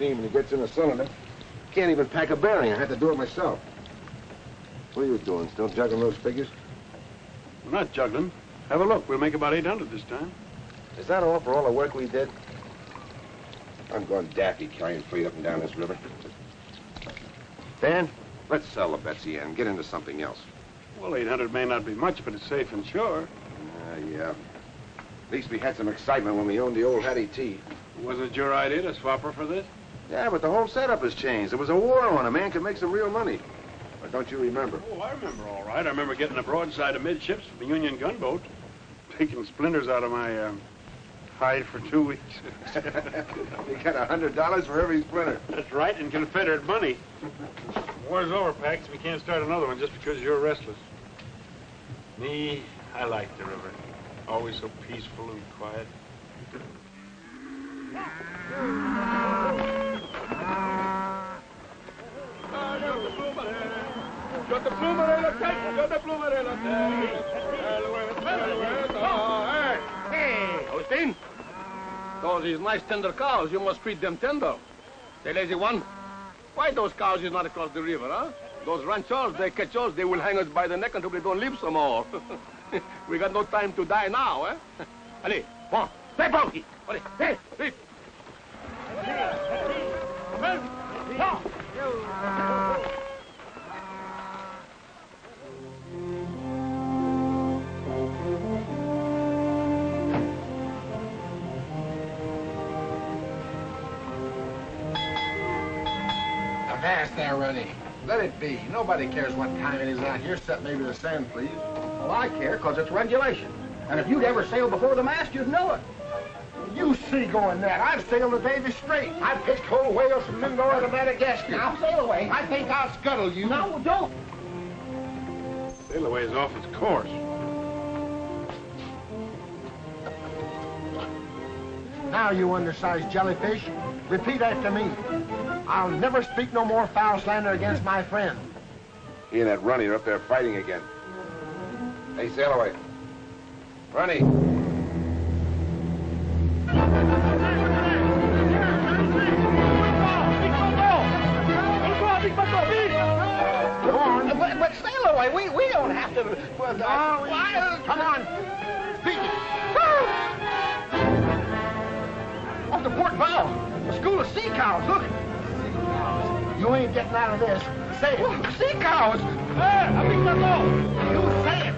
steam and he gets in the cylinder. Can't even pack a bearing. I had to do it myself. What are you doing? Still juggling those figures? We're not juggling. Have a look. We'll make about 800 this time. Is that all for all the work we did? I'm going daffy carrying freight up and down this river. Dan, let's sell the Betsy and get into something else. Well, 800 may not be much, but it's safe and sure. Yeah. At least we had some excitement when we owned the old Hattie T. Wasn't it your idea to swap her for this? Yeah, but the whole setup has changed. There was a war on. A man could make some real money. Or don't you remember? Oh, I remember all right. I remember getting a broadside amidships from the Union gunboat, taking splinters out of my hide for 2 weeks. You got $100 for every splinter. That's right, in Confederate money. War's over, Pax. We can't start another one just because you're restless. Me, I like the river. Always so peaceful and quiet. Hey, Agustin. Those is nice tender cows. You must treat them tender. Say, lazy one, why those cows is not across the river, huh? Those ranchers, they catch us, they will hang us by the neck until we don't live some more. We got no time to die now, eh? Allez, bon, stay funky. Allez, hey, hey. Avast there, Rennie. Let it be. Nobody cares what time it is out here, except maybe the sand, please. Well, I care, because it's regulation. And if you'd ever sailed before the mast, you'd know it. You seagoing that. I've sailed the Davy Strait. I've pitched whole whales from Mindoro to Madagascar. Now, sail away. I think I'll scuttle you. No, don't. Sail away is off its course. Now, you undersized jellyfish, repeat after me. I'll never speak no more foul slander against my friend. He and that Runny are up there fighting again. Hey, sail away. Runny. Come on. But sail away. We don't have to. Well, come on. Speak it. Off the port bow. A school of sea cows. Look. You ain't getting out of this. Say it. Look, sea cows. You say it.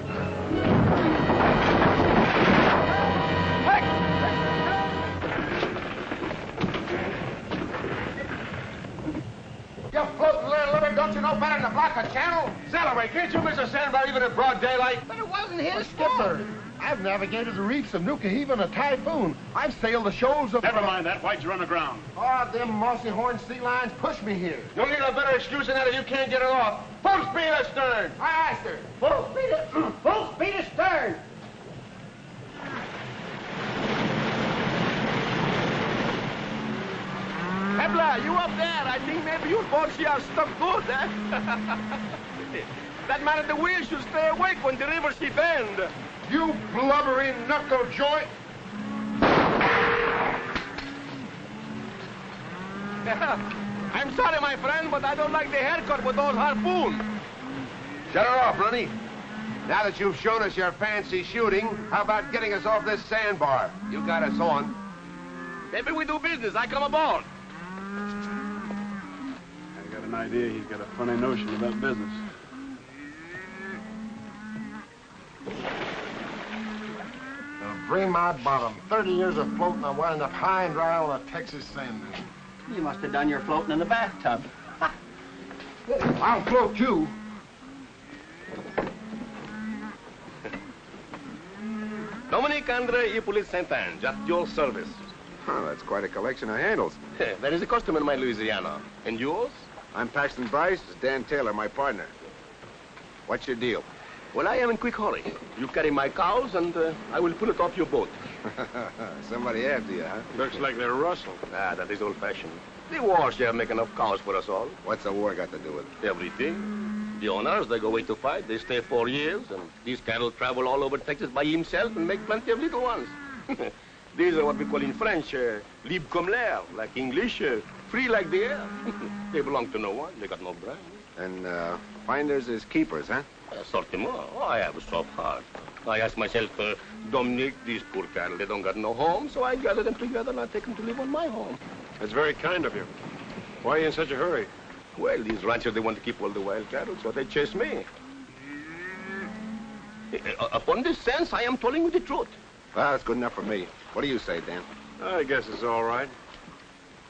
You floating little liver, don't you know better than to block a channel? Sail away. Can't you miss a sandbar even in broad daylight? But it wasn't his Skipper. I've navigated the reefs of Nuka Heave in a typhoon. I've sailed the shoals of... Never mind that. Why'd you run aground? Oh, them mossy horned sea lions pushed me here. You'll need a better excuse than that if you can't get it off. Full speed astern. Aye, sir. Full speed astern. Hebla, you up there? I think maybe your boat she has stuck good, eh? That man at the wheel should stay awake when the river she bend. You blubbering knuckle joint. I'm sorry, my friend, but I don't like the haircut with those harpoons. Shut her off, Runny. Now that you've shown us your fancy shooting, how about getting us off this sandbar? You got us on. Maybe we do business. I come aboard. I got an idea. He's got a funny notion about business. Bring my bottom. 30 years of floating, I wind up high and dry on a Texas sand dune. You must have done your floating in the bathtub. I'll float you. Dominique Andre Hippolyte Saint-Ange, at your service. Oh, that's quite a collection of handles. That is a custom in my Louisiana. And yours? I'm Paxton Bryce. It's Dan Taylor, my partner. What's your deal? Well, I am in quick hurry. You carry my cows, and I will pull it off your boat. Somebody after you, huh? Looks like they're rustled. Ah, that is old-fashioned. The war shall make enough cows for us all. What's the war got to do with it? Everything. The owners, they go away to fight. They stay 4 years, and these cattle travel all over Texas by himself and make plenty of little ones. These are what we call in French, libre comme l'air, like English, free like the air. They belong to no one. They got no brand. And finders is keepers, huh? Certainement. Oh, I have a soft heart. I ask myself, Dominic, these poor cattle, they don't got no home, so I gather them together and I take them to live on my home. That's very kind of you. Why are you in such a hurry? Well, these ranchers, they want to keep all the wild cattle, so they chase me. Upon this sense, I am telling you the truth. Well, that's good enough for me. What do you say, Dan? I guess it's all right.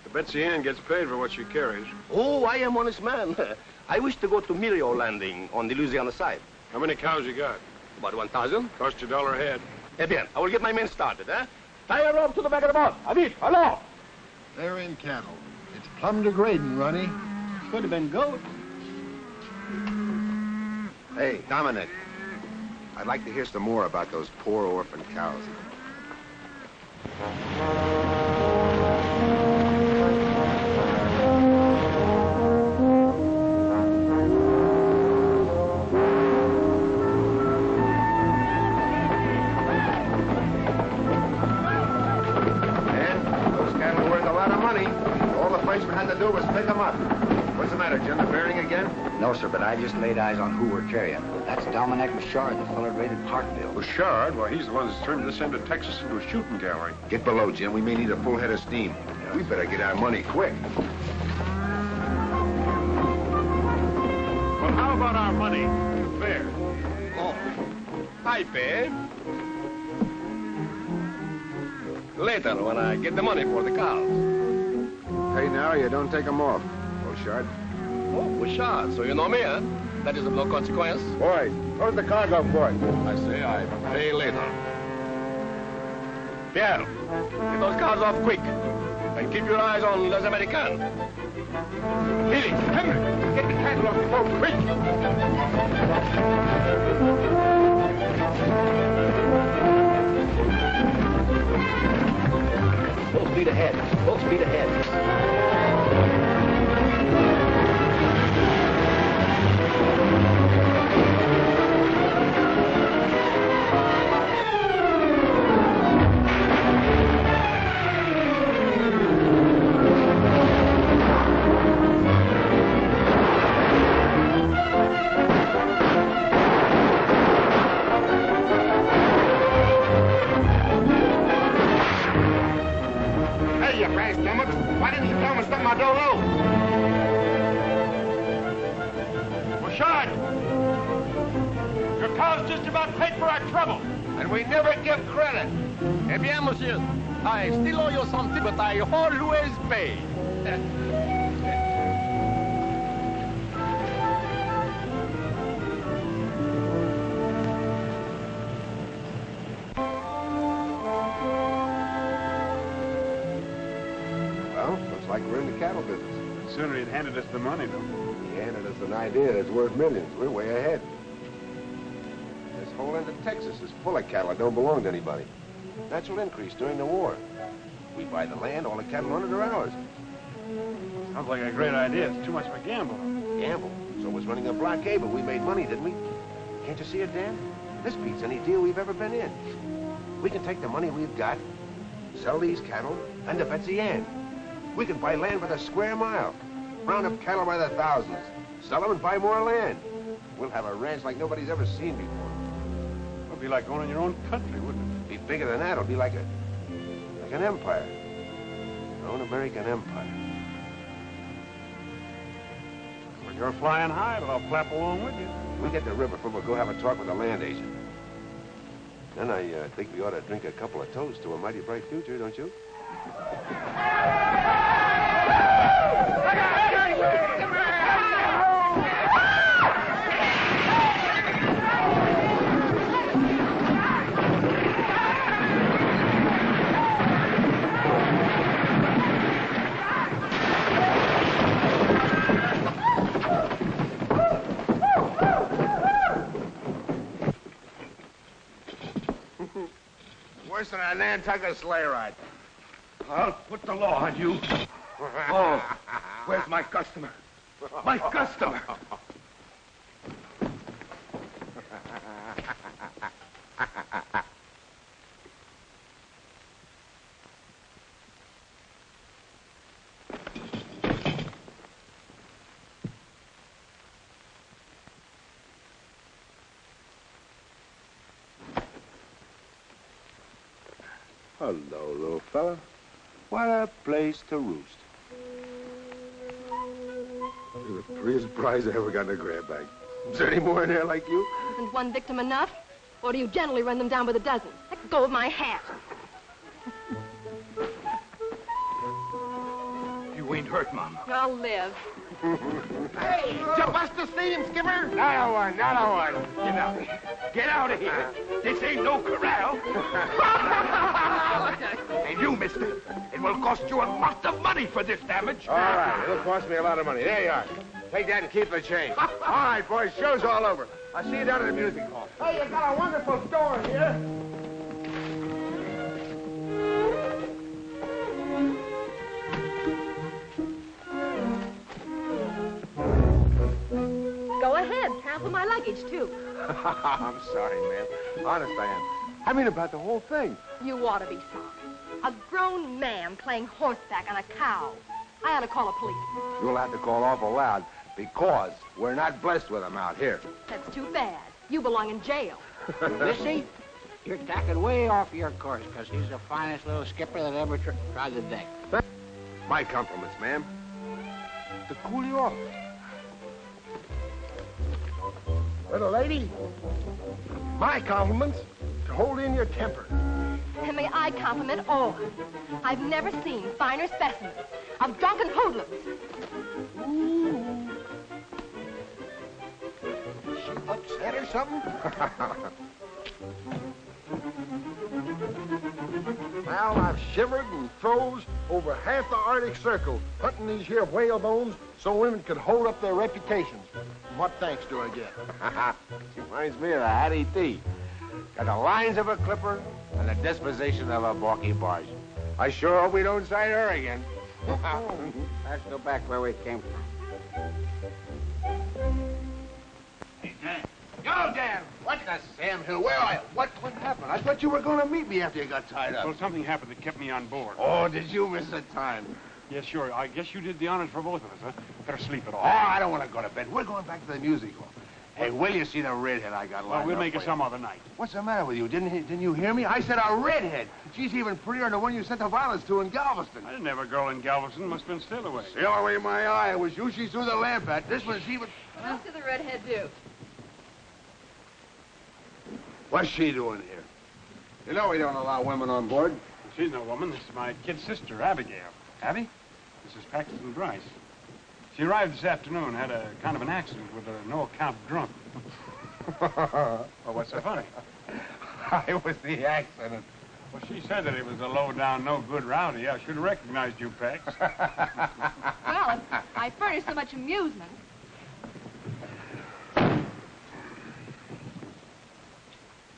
The Betsy Ann gets paid for what she carries. Oh, I am honest man. I wish to go to Mirio Landing on the Louisiana side. How many cows you got? About 1,000. Cost you $1 a head. Eh bien, I will get my men started, eh? Tie a rope to the back of the boat. Avit, hello! They're in cattle. It's plumb degrading, Ronnie. Could have been goats. Hey, Dominic. I'd like to hear some more about those poor orphan cows. Frenchman had to do was pick them up. What's the matter, Jim? The bearing again? No, sir, but I just laid eyes on who we're carrying. That's Dominic Bouchard, the fellow raided Parkville. Bouchard? Well, he's the one that's turned this end of Texas into a shooting gallery. Get below, Jim. We may need a full head of steam. We better get our money quick. Well, how about our money? Fair. Oh, I pay. Later, when I get the money for the cows. Pay now, you don't take them off. Bouchard. Oh, Bouchard, so you know me, huh? That is of no consequence. Boy, where's the cargo port? I say I pay later. Pierre, get those cars off quick. And keep your eyes on Les Americains. Lily, Henry, get the cattle off the boat, quick! Full speed ahead. Full speed ahead. Why didn't you tell me something I don't know? Bouchard! Your cows just about paid for our trouble. And we never give credit. Eh bien, monsieur, I still owe you something, but I always pay. Well, looks like we're in the cattle business. Sooner he'd handed us the money, though. He handed us an idea that's worth millions. We're way ahead. This whole end of Texas is full of cattle that don't belong to anybody. Natural increase during the war. We buy the land, all the cattle on it are ours. Sounds like a great idea. It's too much of a gamble. Gamble. So was running a blockade, but we made money, didn't we? Can't you see it, Dan? This beats any deal we've ever been in. We can take the money we've got, sell these cattle, and the Betsy Ann. We can buy land by the square mile, round up cattle by the thousands, sell them and buy more land. We'll have a ranch like nobody's ever seen before. It would be like owning your own country, wouldn't it? Be bigger than that. It'll be like an empire. Our own American empire. Well, you're flying high, but I'll clap along with you. We get the river from, we'll go have a talk with the land agent. Then I think we ought to drink a couple of toasts to a mighty bright future, don't you? Worse than a Nantucket sleigh ride. I'll put the law on you. Oh, where's my customer? My customer! Hello, little fella. What a place to roost. You're the prettiest prize I ever got in a grab bag. Is there any more in there like you? Isn't one victim enough? Or do you generally run them down by the dozen? Let go of my hat. You ain't hurt, Mama. I'll live. Hey, did you bust the steam, Skipper? Not a one, not a one. Get out. Get out of here. This ain't no corral. And you, mister, it will cost you a lot of money for this damage. All right, it'll cost me a lot of money. There you are. Take that and keep the change. All right, boys, show's all over. I'll see you down at the music hall. Hey, you got a wonderful store here. Go ahead. Sample my luggage, too. I'm sorry, ma'am. Honest, I am. I mean about the whole thing. You ought to be sorry. A grown man playing horseback on a cow. I ought to call a policeman. You'll have to call awful loud because we're not blessed with them out here. That's too bad. You belong in jail. Missy, you're tacking way off your course, because he's the finest little skipper that ever tried the deck. My compliments, ma'am. To cool you off. Little lady, my compliments to hold in your temper. And may I compliment all. I've never seen finer specimens of drunken hoodlums. Ooh. She upset or something? Well, I've shivered and froze over half the Arctic Circle hunting these here whale bones so women could hold up their reputations. And what thanks do I get? She reminds me of the Hattie T. Got the lines of a clipper and the disposition of a balky barge. I sure hope we don't sight her again. Let's go back where we came from. Hey, Dan. Yo, Dan. What the Sam Hill? Where are you? What happened? I thought you were going to meet me after you got tied up. Well, something happened that kept me on board. Oh, did you miss the time? Yeah, sure. I guess you did the honors for both of us, huh? Better sleep it Oh, off. I don't want to go to bed. We're going back to the music hall. Hey, will you see the redhead I got lined Well, we'll up make it for you? some other night. What's the matter with you? Didn't you hear me? I said a redhead. She's even prettier than the one you sent the violets to in Galveston. I didn't have a girl in Galveston. Must have been Stillaway. Sail away my eye. It was you she threw the lamp at. This one's even... What else did the redhead do? What's she doing here? You know we don't allow women on board. She's no woman. This is my kid sister, Abigail. Abby? This is Paxton Bryce. She arrived this afternoon, had a kind of an accident with a no-account drunk. Well, what's so funny? I was the accident. Well, she said that it was a low-down, no-good rowdy. I should have recognized you, Pax. Well, if I furnish so much amusement.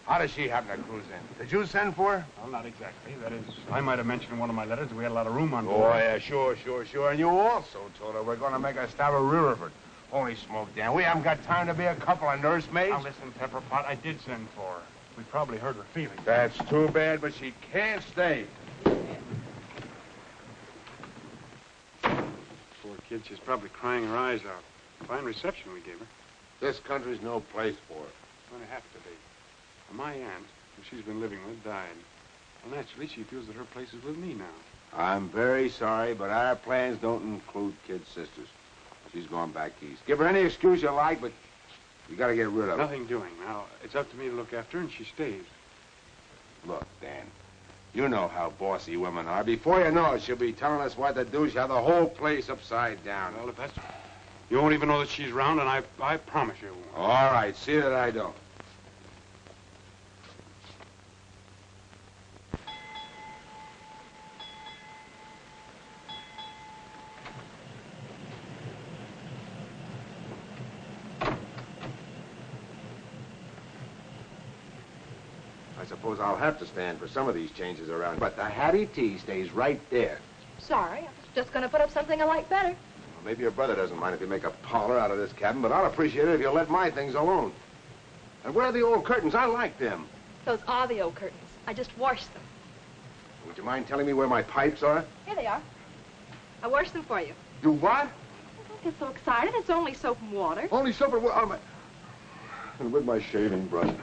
How does she happen to cruise in? Did you send for her? Well, not exactly. That is, I might have mentioned in one of my letters that we had a lot of room on Oh, board. yeah, sure. And you also told her we're going to make a stop at Riverford. Holy smoke, Dan. We haven't got time to be a couple of nursemaids. Now, listen, Pepperpot, I did send for her. We probably hurt her feelings. That's too bad, but she can't stay. Poor kid, she's probably crying her eyes out. Fine reception we gave her. This country's no place for her. It's going to have to be. My aunt, who she's been living with, died. Well, naturally, she feels that her place is with me now. I'm very sorry, but our plans don't include kid sisters. She's gone back east. Give her any excuse you like, but you got to get rid of her. Nothing doing. Now, it's up to me to look after her, and she stays. Look, Dan, you know how bossy women are. Before you know it, she'll be telling us what to do. She'll have the whole place upside down. Well, if that's... You won't even know that she's around, and I promise you won't. All right, see that I don't. I suppose I'll have to stand for some of these changes around, but the Hattie T stays right there. Sorry, I was just going to put up something I like better. Well, maybe your brother doesn't mind if you make a parlor out of this cabin, but I'll appreciate it if you let my things alone. And where are the old curtains? I like them. Those are the old curtains. I just washed them. Would you mind telling me where my pipes are? Here they are. I washed them for you. Do what? Don't get so excited. It's only soap and water. Only soap and water. And with my shaving brush.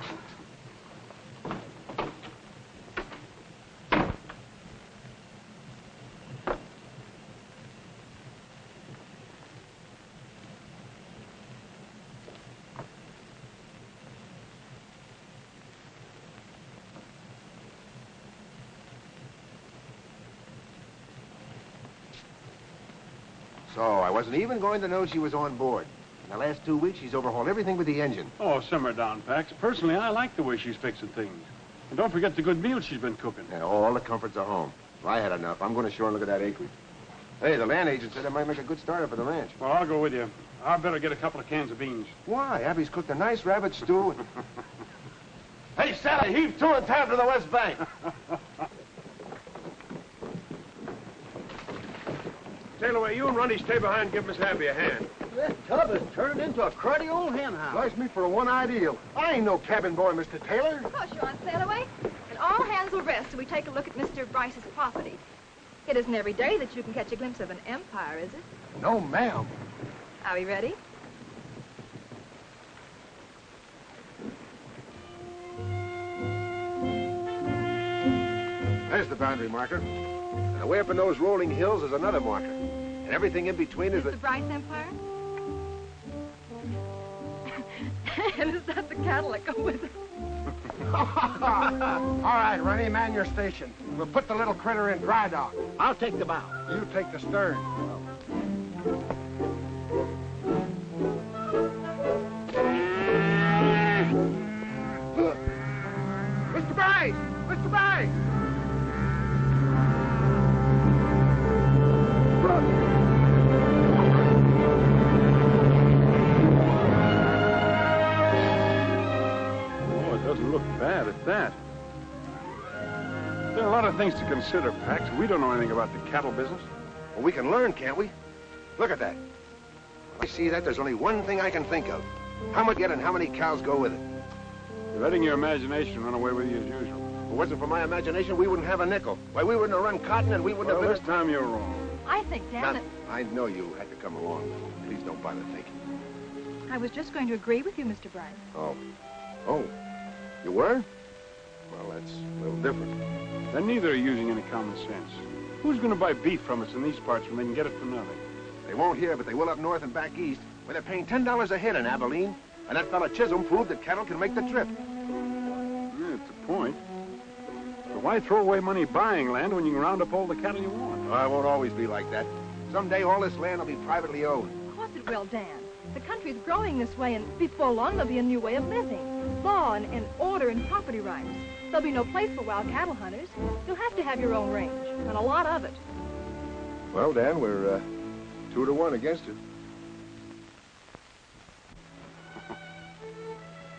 So I wasn't even going to know she was on board. In the last 2 weeks, she's overhauled everything with the engine. Oh, simmer down, Pax. Personally, I like the way she's fixing things. And don't forget the good meals she's been cooking. Yeah, all the comforts are home. Well, I had enough. I'm going ashore and look at that acreage. Hey, the land agent said it might make a good starter for the ranch. Well, I'll go with you. I better get a couple of cans of beans. Why? Abby's cooked a nice rabbit stew. Hey, Sally, heave to and tab to the west bank. Tailaway, you and Runty stay behind and give Miss Abby a hand. That tub has turned into a cruddy old hen house. Slice me for a one-eyed eel. I ain't no cabin boy, Mr. Taylor. Of course you're on Sailaway. And all hands will rest till we take a look at Mr. Bryce's property. It isn't every day that you can catch a glimpse of an empire, is it? No, ma'am. Are we ready? There's the boundary marker. And way up in those rolling hills is another marker. And everything in between is the Bryce Empire? And is that the cattle that go with it? All right, Runty, man your station. We'll put the little critter in dry dock. I'll take the bow. You take the stern. Mr. Bryce! Mr. Bryce! Oh, it doesn't look bad at that. There are a lot of things to consider, Pax. We don't know anything about the cattle business. Well, we can learn, can't we? Look at that. When I see that, there's only one thing I can think of. How much get and how many cows go with it? You're letting your imagination run away with you as usual. If it wasn't for my imagination, we wouldn't have a nickel. Why, we wouldn't have run cotton and we wouldn't Well, have... this time you're wrong. I think, Dan, Now, that I know you had to come along. Please don't bother thinking. I was just going to agree with you, Mr. Bryce. Oh. Oh. You were? Well, that's a little different. Then neither are using any common sense. Who's going to buy beef from us in these parts when they can get it for nothing? They won't here, but they will up north and back east, where they're paying $10 a head in Abilene. And that fella Chisholm proved that cattle can make the trip. Yeah, it's a point. But why throw away money buying land when you can round up all the cattle you want? Oh, it won't always be like that. Someday all this land will be privately owned. Of course it will, Dan. The country's growing this way, and before long there'll be a new way of living. Law and order and property rights. There'll be no place for wild cattle hunters. You'll have to have your own range, and a lot of it. Well, Dan, we're 2 to 1 against it.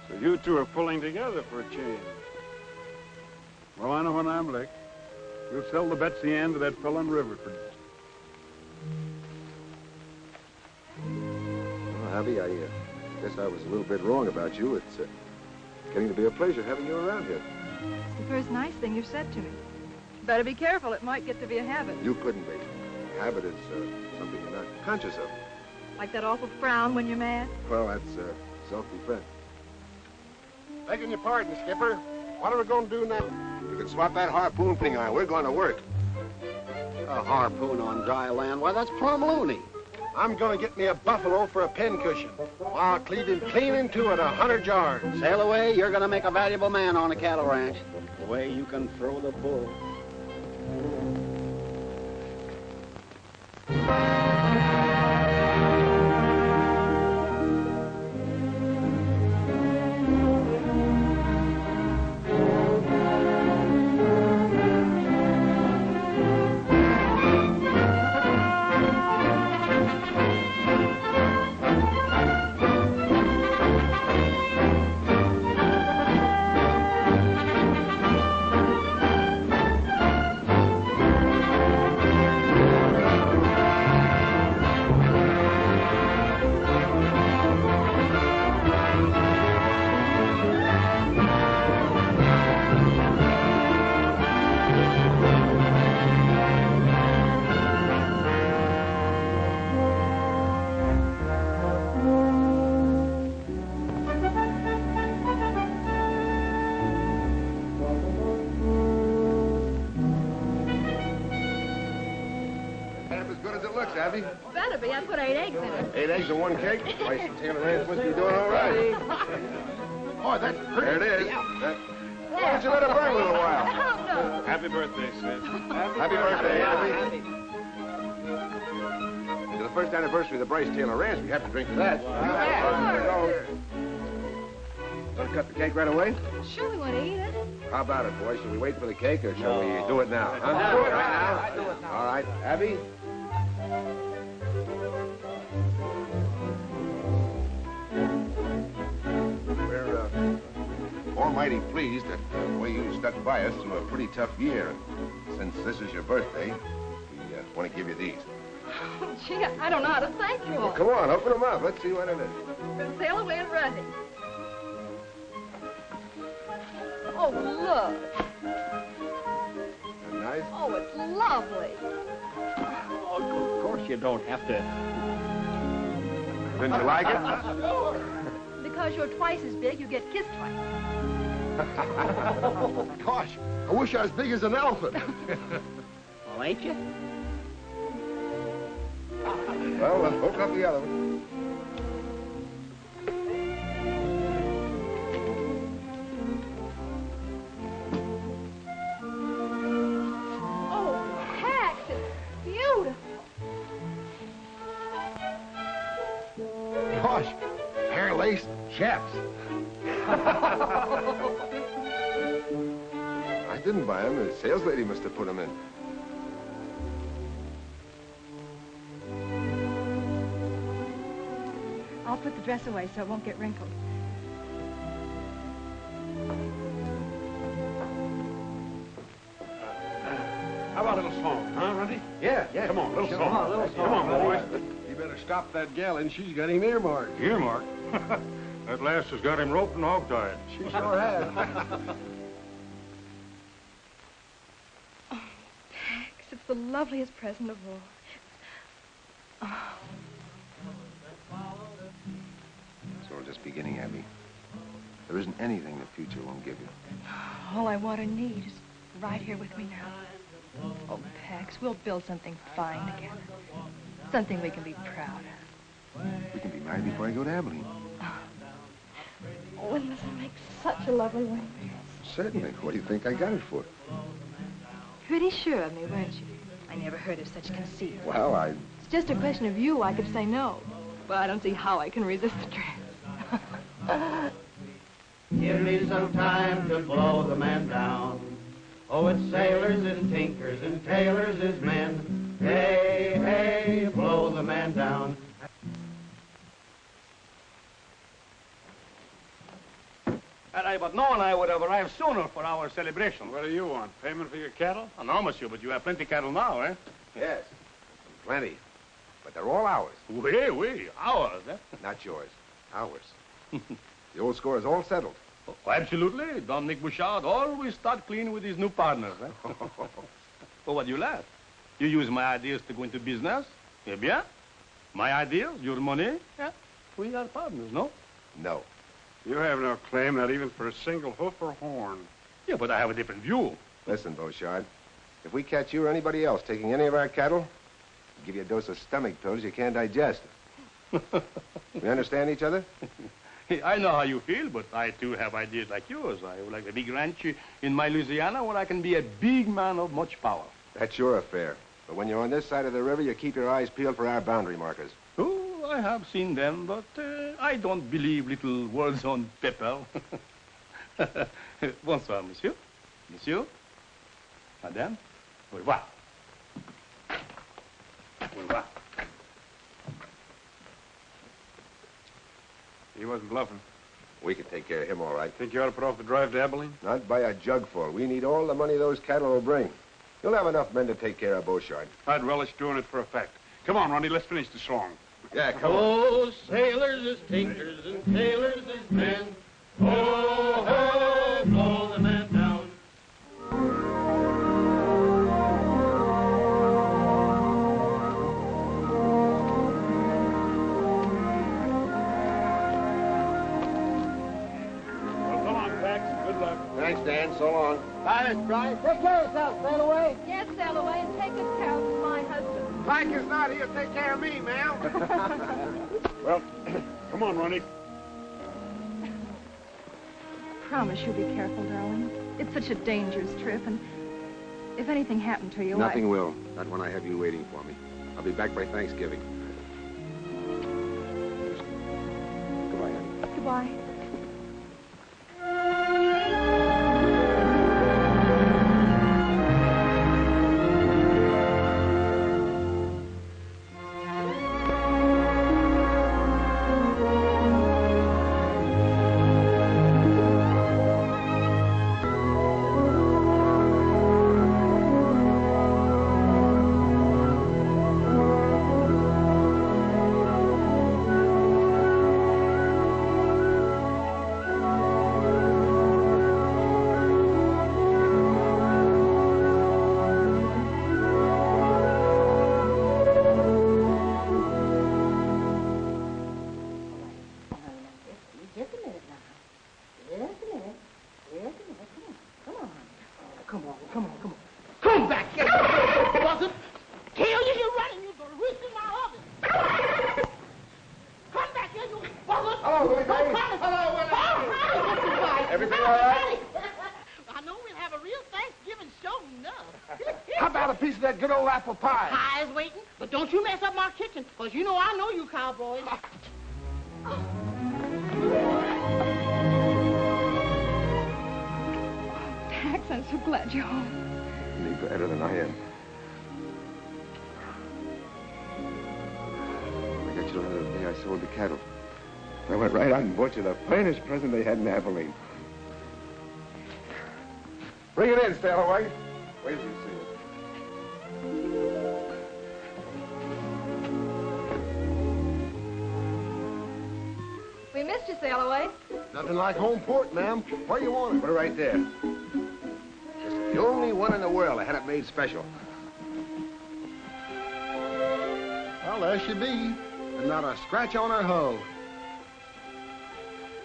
So you two are pulling together for a change. Well, I know when I'm licked. We'll sell the Betsy Ann to that fellow in Riverford. Well, Abby, I guess I was a little bit wrong about you. It's getting to be a pleasure having you around here. It's the first nice thing you've said to me. Better be careful. It might get to be a habit. You couldn't be. Habit is something you're not conscious of. Like that awful frown when you're mad. Well, that's self-defense. Begging your pardon, Skipper. What are we going to do now? You can swap that harpoon thing on. We're going to work. A harpoon on dry land? Why, that's plumb loony. I'm going to get me a buffalo for a pincushion. I'll cleave him clean into it 100 yards. Sail away, you're going to make a valuable man on a cattle ranch. The way you can throw the bull. Abby? Better be. I put 8 eggs in it. 8 eggs and 1 cake? Why, Taylor Ranch must be doing all right. Oh, that's pretty. There it is. Why don't you let it burn a little while? Oh, no. Happy birthday, Sid. Happy birthday, Abby. to the first anniversary of the Bryce Taylor Ranch. We have to drink to that. Want to cut the cake right away? Sure, we want to eat it. How about it, boys? Shall we wait for the cake, or shall we do it now? Huh? Do it right now. I do it now. All right. Abby? We're almighty pleased that the way you stuck by us through a pretty tough year. Since this is your birthday, we want to give you these. Gee, I don't know how to thank you all. Well, come on, open them up. Let's see what it is. Sail away and Rosie. Oh, look. Nice? Oh, it's lovely. Oh, of course you don't have to. Didn't you like it? Because you're twice as big, you get kissed twice. Gosh, I wish I was big as an elephant. Well, ain't you? Well, open up the other one. Oh, Pax, it's beautiful. Gosh, hair lace chaps. I didn't buy them. The sales lady must have put them in. I'll put the dress away so it won't get wrinkled. How about a little song, huh, Runty? Yeah. Come on, little Come song. on, little Come on, boys. You better stop that gal, and she's got him earmarked. Earmark. That lass has got him roped and hog-tied. She sure has. Pax, it's the loveliest present of all. Oh. It's all just beginning, Abby. There isn't anything the future won't give you. All I want or need is right here with me now. Oh, Pax, we'll build something fine together. Something we can be proud of. We can be married before I go to Abilene. Wouldn't this make such a lovely wedding? Certainly. What do you think I got it for? Pretty sure of me, weren't you? I never heard of such conceit. Well, It's just a question of you. I could say no. But I don't see how I can resist the dress. Give me some time to blow the man down. Oh, it's sailors and tinkers and tailors is men. Hey, hey, blow the man down. Had I but known, I would have arrived sooner for our celebration. What do you want? Payment for your cattle? Oh, no, monsieur, but you have plenty cattle now, eh? yes. Plenty. But they're all ours. Oui, ours, eh? Not yours. Ours. The old score is all settled. Oh, absolutely. Dominic Bouchard always start clean with his new partners, eh? Oh, what do you laugh? You use my ideas to go into business? Eh bien? My ideas, your money? Yeah. We are partners, no? No. You have no claim, not even for a single hoof or horn. Yeah, but I have a different view. Listen, Beauchard. If we catch you or anybody else taking any of our cattle, we'll give you a dose of stomach pills you can't digest. We understand each other? I know how you feel, but I, too, have ideas like yours. I would like a big ranch in my Louisiana where I can be a big man of much power. That's your affair. But when you're on this side of the river, you keep your eyes peeled for our boundary markers. Oh, I have seen them, but I don't believe little words on paper. Bonsoir, monsieur. Monsieur. Madame. Au revoir. Au revoir. He wasn't bluffing. We can take care of him all right. Think you ought to put off the drive to Abilene? Not by a jugful. We need all the money those cattle will bring. You'll have enough men to take care of Beauchard. I'd relish doing it for a fact. Come on, Ronnie, let's finish the song. Yeah, come on. Oh, sailors is tinkers and tailors is men. Oh, ho, blow the man down. Well, come on, Pax. Good luck. Thanks, Dan. So long. Bye, Miss Bryce. Take care of yourself. Sail away. Yes, sail away and take good care of my husband. Mike is not here to take care of me, ma'am. Well, come on, Ronnie. Promise you'll be careful, darling. It's such a dangerous trip, and if anything happened to you, Nothing will. Not when I have you waiting for me. I'll be back by Thanksgiving. Goodbye. I'm so glad you're home. Any gladder than I am. When I got you the other day, I sold the cattle. I went right out and bought you the finest present they had in Abilene. Bring it in, Stalloway. Wait till you see it. We missed you, Stalloway. Nothing like home port, ma'am. Where you want it? Put it right there. The only one in the world I had it made special. Well, there she be. And not a scratch on her hull.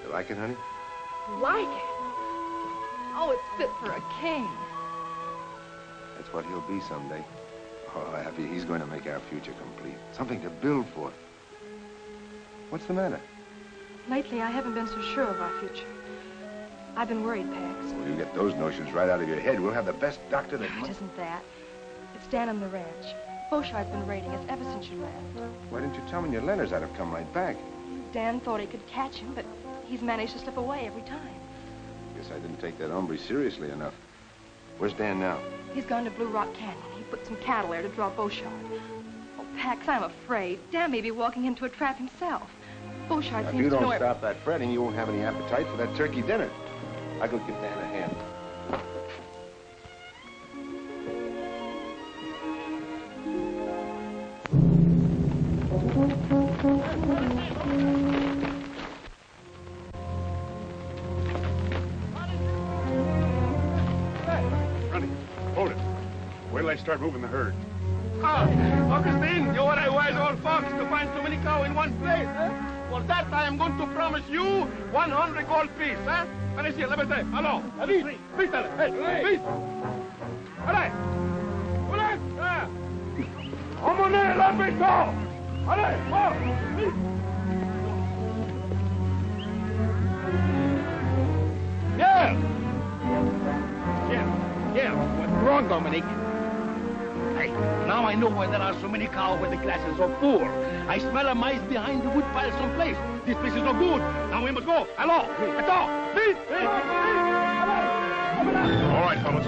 You like it, honey? Like it? Oh, it's fit for a king. That's what he'll be someday. Oh, Abby, he's going to make our future complete. Something to build for. What's the matter? Lately, I haven't been so sure of our future. I've been worried, Pax. Well, you get those notions right out of your head. We'll have the best doctor that... It isn't that. It's down on the ranch. Beauchard's been raiding us ever since you left. Why didn't you tell me your letters? I'd have come right back. Dan thought he could catch him, but he's managed to slip away every time. Guess I didn't take that hombre seriously enough. Where's Dan now? He's gone to Blue Rock Canyon. He put some cattle there to draw Beauchard. Oh, Pax, I'm afraid Dan may be walking into a trap himself. Beauchard If seems you to know... don't stop that fretting, you won't have any appetite for that turkey dinner. I'll go give Dan a hand. Running. Hold it. Wait till I start moving the herd. Augustine, you are a wise old fox to find so many cows in one place, eh? For that, I am going to promise you 100 gold piece, eh? Allez, here, let me say, hello. Vite, vite, hey, vite. Allez. Allez, ah. Emmenez la béton. Allez, oh, vite. Yeah, what's wrong, Dominic? Hey, now I know why there are so many cows where the grass is so poor. I smell a mice behind the wood pile someplace. This place is no good. Now we must go. Allons, attends, vite, vite, vite. All right, fellas.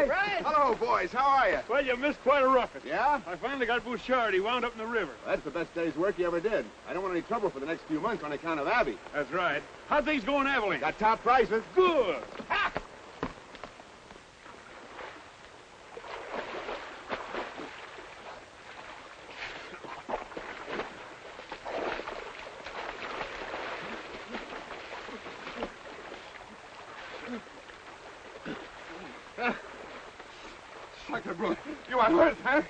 Surprise! Hello, boys. How are you? Well, you missed quite a roughing. Yeah? I finally got Bouchard. He wound up in the river. That's the best day's work you ever did. I don't want any trouble for the next few months on account of Abby. That's right. How'd things go in Abilene? Got top prices. Good. Sacre, you are hurt, huh?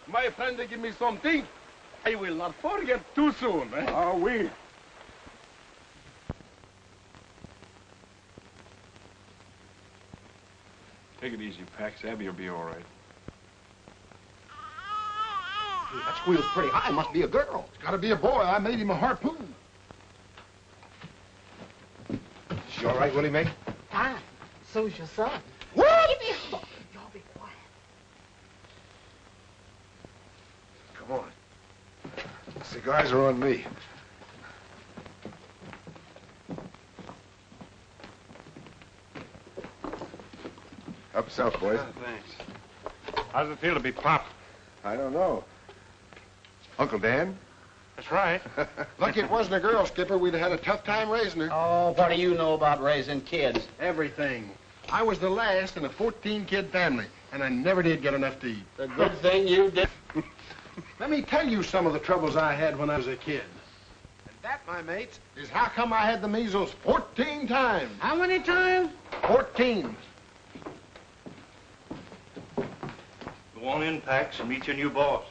My friend, they give me something. I will not forget too soon. Eh? Oh, we. Take it easy, Pax. Abby will be all right. That squeal's pretty high. Must be a girl. It's got to be a boy. I made him a harpoon. She all right, Willie Mae? Fine. So's your son. What? Give me a... Y'all be quiet. Come on. Cigars are on me. Help yourself, boys. Thanks. How's it feel to be Pop? I don't know. Uncle Dan? That's right. Lucky it wasn't a girl, Skipper. We'd have had a tough time raising her. Oh, what do you know about raising kids? Everything. I was the last in a 14-kid family, and I never did get enough to eat. The good thing you did. Let me tell you some of the troubles I had when I was a kid. And that, my mates, is how come I had the measles 14 times. How many times? 14. Go on in, Pax, and meet your new boss.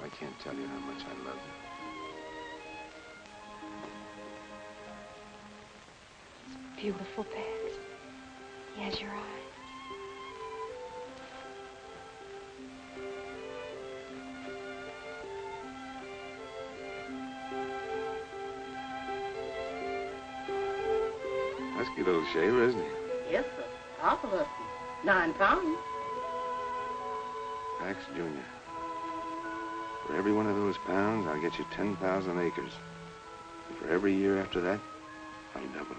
I can't tell you how much I love you. Beautiful, Pax. He has your eyes. Husky little shaver, isn't he? Yes, sir. Awful husky. 9 pounds. Pax Jr. For every one of those pounds, I'll get you 10,000 acres. And for every year after that, I'll double it.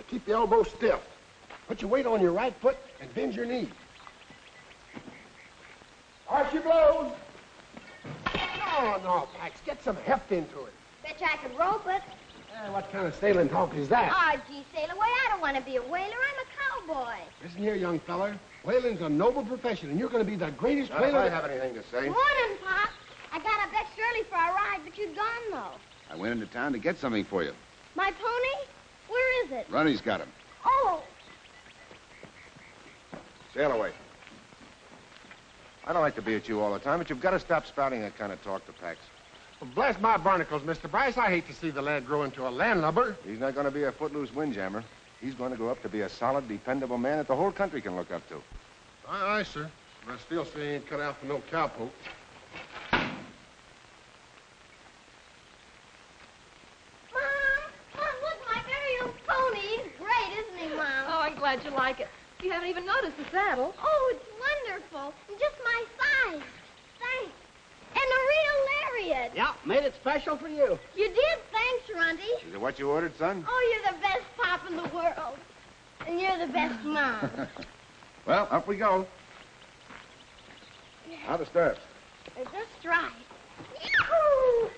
Keep the elbow stiff. Put your weight on your right foot and bend your knee. Arch your blows. No, Pax. Get some heft into it. Bet you I could rope it. What kind of sailing talk is that? Oh, gee, sail away. I don't want to be a whaler. I'm a cowboy. Listen here, young feller. Whaling's a noble profession, and you're going to be the greatest Not if whaler. I have anything to say. Morning, Pop. I got up extra early for a ride, but you're gone, though. I went into town to get something for you. My pony? Where is it? Ronnie's got him. Oh, Sail away. I don't like to be at you all the time, but you've got to stop spouting that kind of talk to Pax. Well, bless my barnacles, Mr. Bryce. I hate to see the lad grow into a landlubber. He's not going to be a footloose windjammer. He's going to grow up to be a solid, dependable man that the whole country can look up to. Aye, sir. But I still say he ain't cut out for no cowpoke. Mom, look, my very own pony. He's great, isn't he, Mom? Oh, I'm glad you like it. You haven't even noticed the saddle. Oh, it's wonderful. And just my size. Thanks. And a real lariat. Yeah, made it special for you. You did. Thanks, Runty. Is it what you ordered, son? Oh, you're the best pop in the world. And you're the best mom. Well, up we go. How to start? Just right. Yoo-hoo!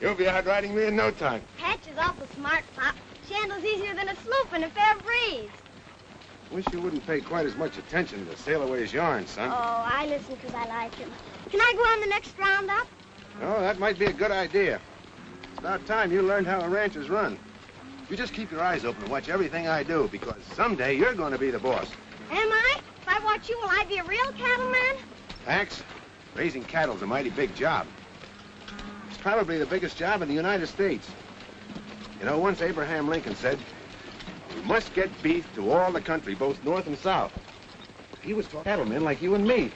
You'll be out riding me in no time. Patch is awful smart, Pop. She handles easier than a sloop in a fair breeze. Wish you wouldn't pay quite as much attention to Sail Away's yarn, son. Oh, I listen because I like him. Can I go on the next roundup? Oh, that might be a good idea. It's about time you learned how a ranch is run. You just keep your eyes open and watch everything I do, because someday you're going to be the boss. Am I? If I watch you, will I be a real cattleman? Pax, raising cattle's a mighty big job. It's probably the biggest job in the United States. You know, once Abraham Lincoln said, "We must get beef to all the country, both north and south." He was talking cattlemen like you and me.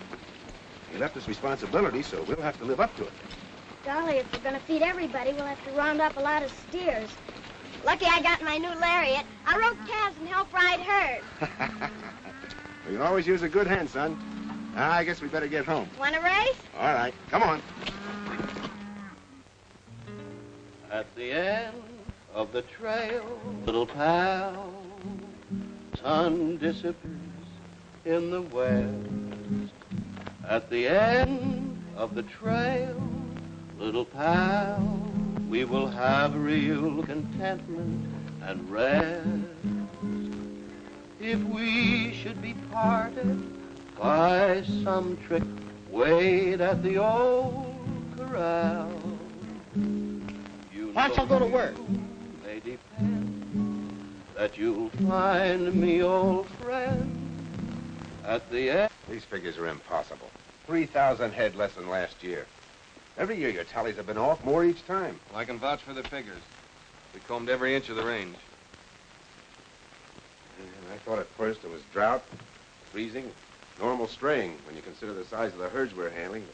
He left us responsibility, so we'll have to live up to it. Golly, if we're going to feed everybody, we'll have to round up a lot of steers. Lucky I got my new lariat. I rode calves and helped ride herds. We can always use a good hand, son. I guess we better get home. Want a race? All right, come on. At the end of the trail, little pal, sun disappears in the west. At the end of the trail, little pal, we will have real contentment and rest. If we should be parted by some trick, wait at the old corral. Why don't you go to work? May depend that you'll find me, old friend, at the end. These figures are impossible. 3,000 head less than last year. Every year your tallies have been off, more each time. Well, I can vouch for the figures. We combed every inch of the range. And I thought at first it was drought, freezing, normal straying, when you consider the size of the herds we're handling.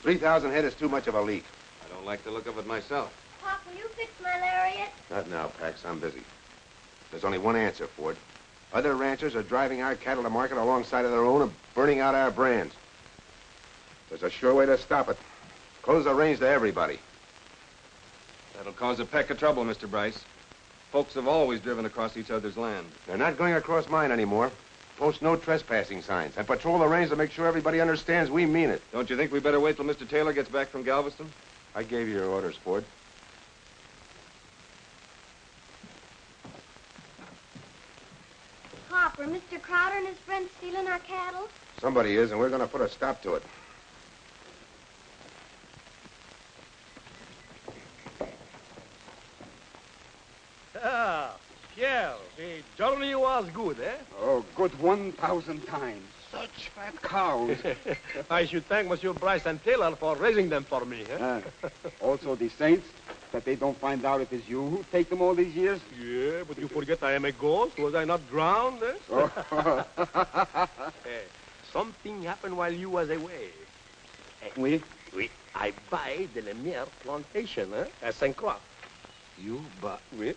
3,000 head is too much of a leak. I don't like the look of it myself. Pop, will you fix my lariat? Not now, Pax. I'm busy. There's only one answer, Ford. Other ranchers are driving our cattle to market alongside of their own and burning out our brands. There's a sure way to stop it. Close the range to everybody. That'll cause a peck of trouble, Mr. Bryce. Folks have always driven across each other's land. They're not going across mine anymore. Post no trespassing signs and patrol the range to make sure everybody understands we mean it. Don't you think we better wait till Mr. Taylor gets back from Galveston? I gave you your orders, Ford. Pop, are Mr. Crowder and his friends stealing our cattle? Somebody is, and we're going to put a stop to it. Ah, Pierre, the journey was good, eh? Oh, good 1,000 times. Such fat cows. I should thank Monsieur Bryce and Taylor for raising them for me, eh? Also the saints, that they don't find out it is you who take them all these years. Yeah, but you forget I am a ghost. Was I not drowned, eh? Oh. Hey, something happened while you was away. Oui? Oui, I buy the Lemire plantation, eh? At St. Croix. You but Oui.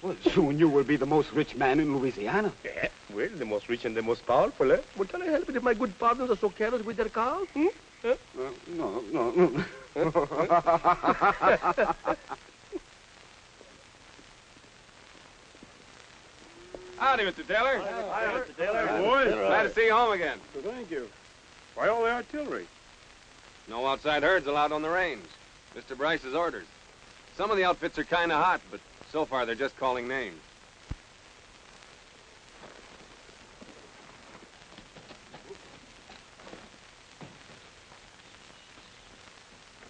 well, soon you will be the most rich man in Louisiana. Yeah, well, the most rich and the most powerful, eh? Well, can I help it if my good partners are so careless with their cows? Hmm? Eh? No. Howdy, Mr. Taylor. Hi, Mr. Taylor. Boy, glad to see you home again. Thank you. Why all the artillery? No outside herds allowed on the range. Mr. Bryce's orders. Some of the outfits are kind of hot, but so far they're just calling names.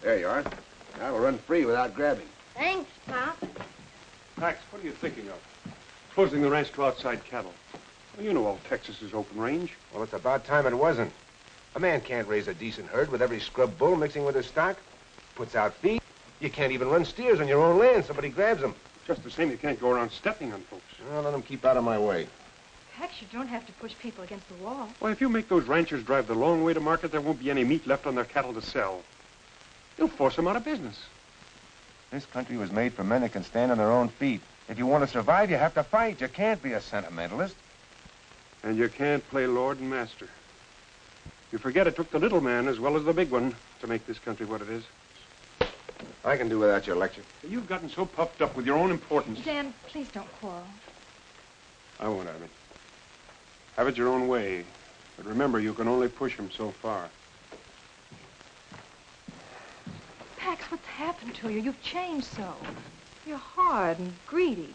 There you are. Now we'll run free without grabbing. Thanks, Pop. Max, what are you thinking of? Closing the ranch to outside cattle. Well, you know all Texas is open range. Well, it's about time it wasn't. A man can't raise a decent herd with every scrub bull mixing with his stock. Puts out feed. You can't even run steers on your own land. Somebody grabs them. Just the same, you can't go around stepping on folks. Well, let them keep out of my way. Heck, you don't have to push people against the wall. Well, if you make those ranchers drive the long way to market, there won't be any meat left on their cattle to sell. You'll force them out of business. This country was made for men that can stand on their own feet. If you want to survive, you have to fight. You can't be a sentimentalist. And you can't play lord and master. You forget it took the little man as well as the big one to make this country what it is. I can do without your lecture. You've gotten so puffed up with your own importance. Dan, please don't quarrel. I won't have it. Have it your own way. But remember, you can only push him so far. Pax, what's happened to you? You've changed so. You're hard and greedy.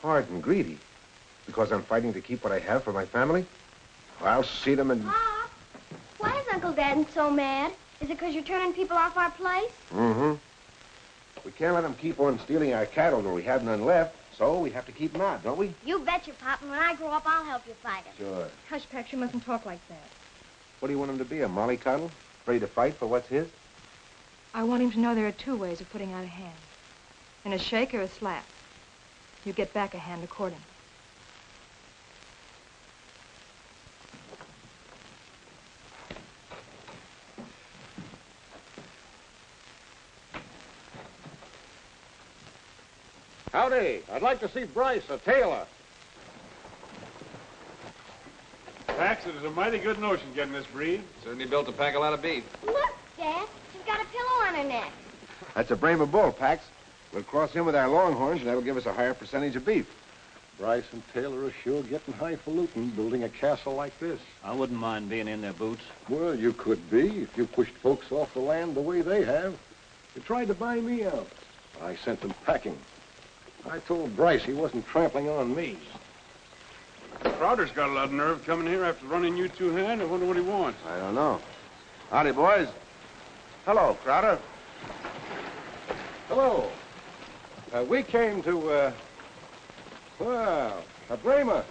Hard and greedy? Because I'm fighting to keep what I have for my family? I'll see them and... Pop, why is Uncle Dan so mad? Is it because you're turning people off our place? Mm-hmm. We can't let them keep on stealing our cattle when we have none left, so we have to keep them out, don't we? You betcha, Pop, and when I grow up, I'll help you fight it. Sure. Hush, Pax, you mustn't talk like that. What do you want him to be, a mollycoddle? Ready to fight for what's his? I want him to know there are two ways of putting out a hand. In a shake or a slap. You get back a hand accordingly. Howdy. I'd like to see Bryce, a tailor. Pax, it is a mighty good notion getting this breed. Certainly built to pack a lot of beef. Look, Dad. She's got a pillow on her neck. That's a Brahma bull, Pax. We'll cross him with our longhorns, and that'll give us a higher percentage of beef. Bryce and Taylor are sure getting highfalutin building a castle like this. I wouldn't mind being in their boots. Well, you could be if you pushed folks off the land the way they have. They tried to buy me out. I sent them packing. I told Bryce he wasn't trampling on me. Crowder's got a lot of nerve coming here after running you two-hand. I wonder what he wants. I don't know. Howdy, boys. Hello, Crowder. Hello. We came to, well, a Brahma.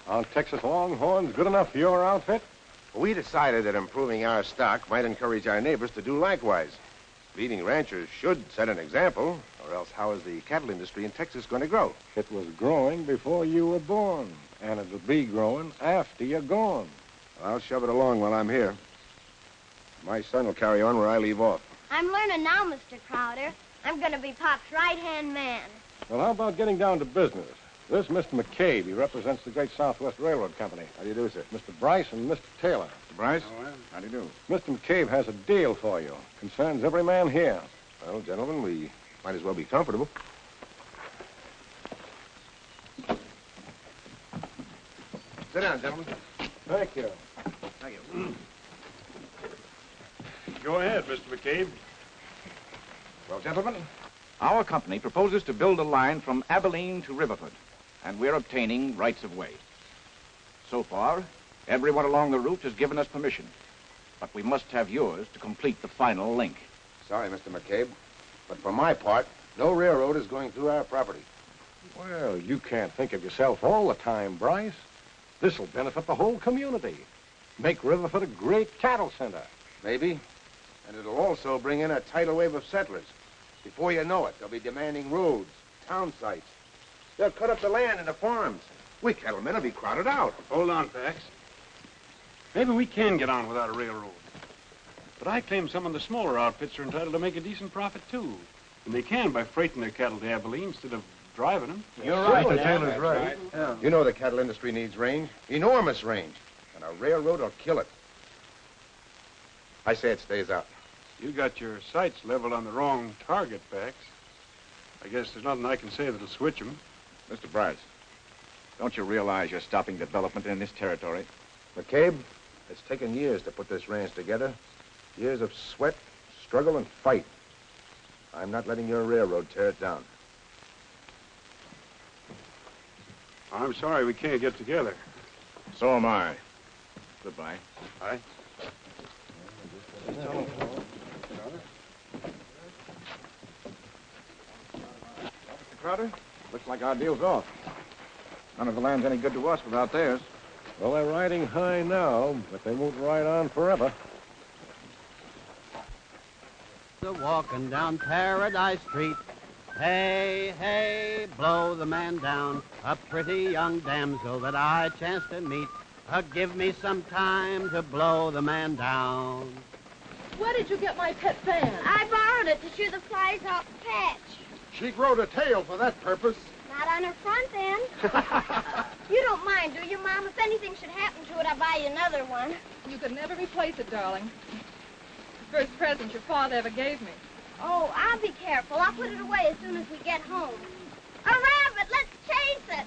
Aren't Texas Longhorns good enough for your outfit? We decided that improving our stock might encourage our neighbors to do likewise. Leading ranchers should set an example, or else how is the cattle industry in Texas going to grow? It was growing before you were born, and it'll be growing after you're gone. I'll shove it along while I'm here. My son will carry on where I leave off. I'm learning now, Mr. Crowder. I'm going to be Pop's right-hand man. Well, how about getting down to business? This is Mr. McCabe. He represents the Great Southwest Railroad Company. How do you do, sir? Mr. Bryce and Mr. Taylor. Mr. Bryce? Oh, well. How do you do? Mr. McCabe has a deal for you. Concerns every man here. Well, gentlemen, we might as well be comfortable. Sit down, gentlemen. Thank you. Thank you. Go ahead, Mr. McCabe. Well, gentlemen, Our company proposes to build a line from Abilene to Riverford, and we're obtaining rights of way. So far, everyone along the route has given us permission, but we must have yours to complete the final link. sorry, Mr. McCabe, but for my part, no railroad is going through our property. Well, you can't think of yourself all the time, Bryce. This'll benefit the whole community. Make Riverford a great cattle center. Maybe. And it'll also bring in a tidal wave of settlers. Before you know it, they'll be demanding roads, town sites. They'll cut up the land into farms. We cattlemen will be crowded out. Hold on, Pax. Maybe we can get on without a railroad. But I claim some of the smaller outfits are entitled to make a decent profit, too. And they can by freighting their cattle to Abilene instead of driving them. You're right, Mr. Taylor's right. Yeah. You know the cattle industry needs range, enormous range, and a railroad will kill it. I say it stays out. You got your sights leveled on the wrong target, Pax. I guess there's nothing I can say that'll switch them. Mr. Bryce, don't you realize you're stopping development in this territory? McCabe, it's taken years to put this ranch together. Years of sweat, struggle, and fight. I'm not letting your railroad tear it down. I'm sorry we can't get together. So am I. Goodbye. Aye. Mr. Crowder, looks like our deal's off. None of the land's any good to us without theirs. Well, they're riding high now, but they won't ride on forever. Walking down Paradise Street. Hey, hey, blow the man down. A pretty young damsel that I chanced to meet. Give me some time to blow the man down. Where did you get my pet fan? I borrowed it to shoo the flies off the patch. She growed a tail for that purpose. Not on her front end. You don't mind, do you, Mom? If anything should happen to it, I'll buy you another one. You could never replace it, darling. The first present your father ever gave me. Oh, I'll be careful. I'll put it away as soon as we get home. A rabbit! Let's chase it!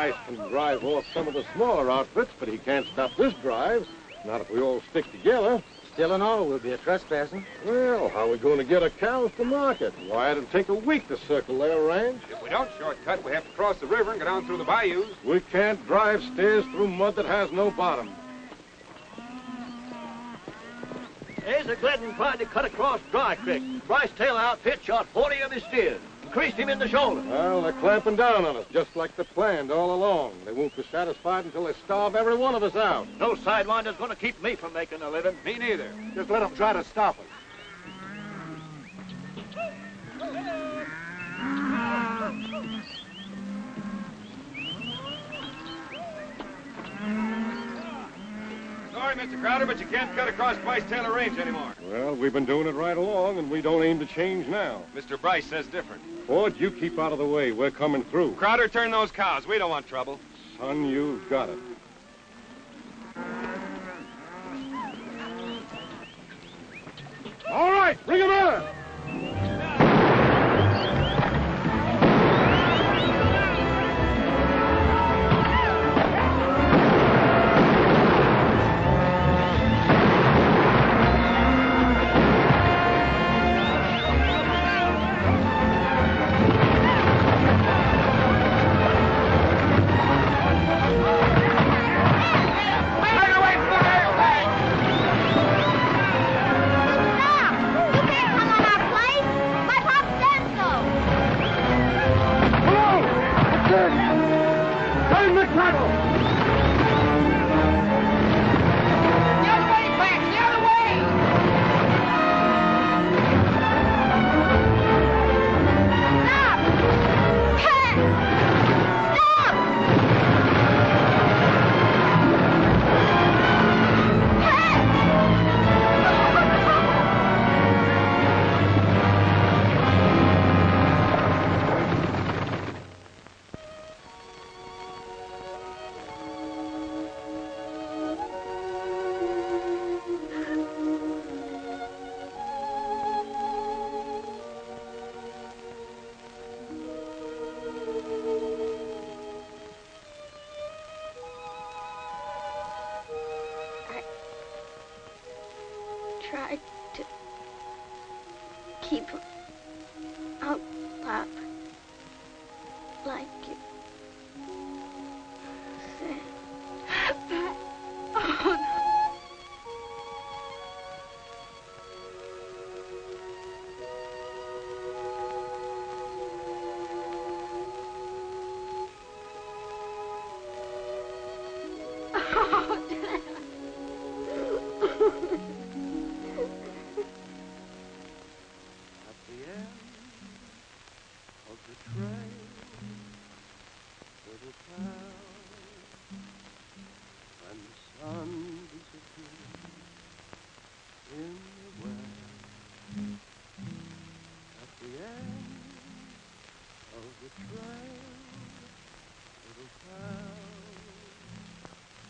Bryce can drive off some of the smaller outfits, but he can't stop this drive. Not if we all stick together. Still and all, we'll be a trespassing. Well, how are we going to get our cows to market? Why, it'll take a week to circle their ranch. If we don't shortcut, we have to cross the river and go down through the bayous. We can't drive steers through mud that has no bottom. Asa Glidden tried to cut across Dry Creek. Bryce Taylor outfit shot 40 of his steers and creased him in the shoulder. Well, they're clamping down on us, just like they planned all along. They won't be satisfied until they starve every one of us out. No sidewinder's going to keep me from making a living. Me neither. Just let them try to stop us. Sorry, Mr. Crowder, but you can't cut across Bryce Taylor Range anymore. Well, we've been doing it right along, and we don't aim to change now. Mr. Bryce says different. Ford, you keep out of the way. We're coming through. Crowder, turn those cows. We don't want trouble. Son, you've got it. All right, bring him in. Tried to keep him out, Pop, like you said. Oh, no.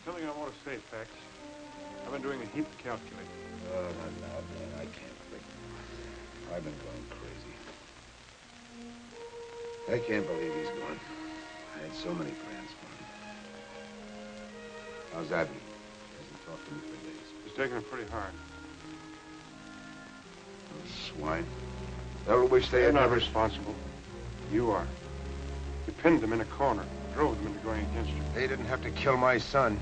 Something I want to say, Pax. I've been doing a heap of calculating. Oh, not now, man. I can't think. I've been going crazy. I can't believe he's gone. I had so many plans for him. How's Abby? Hasn't talked to me for days. He's taking it pretty hard. Those swine. They'll wish they They're had not never... responsible. You are. You pinned them in a corner, drove them into going against you. They didn't have to kill my son.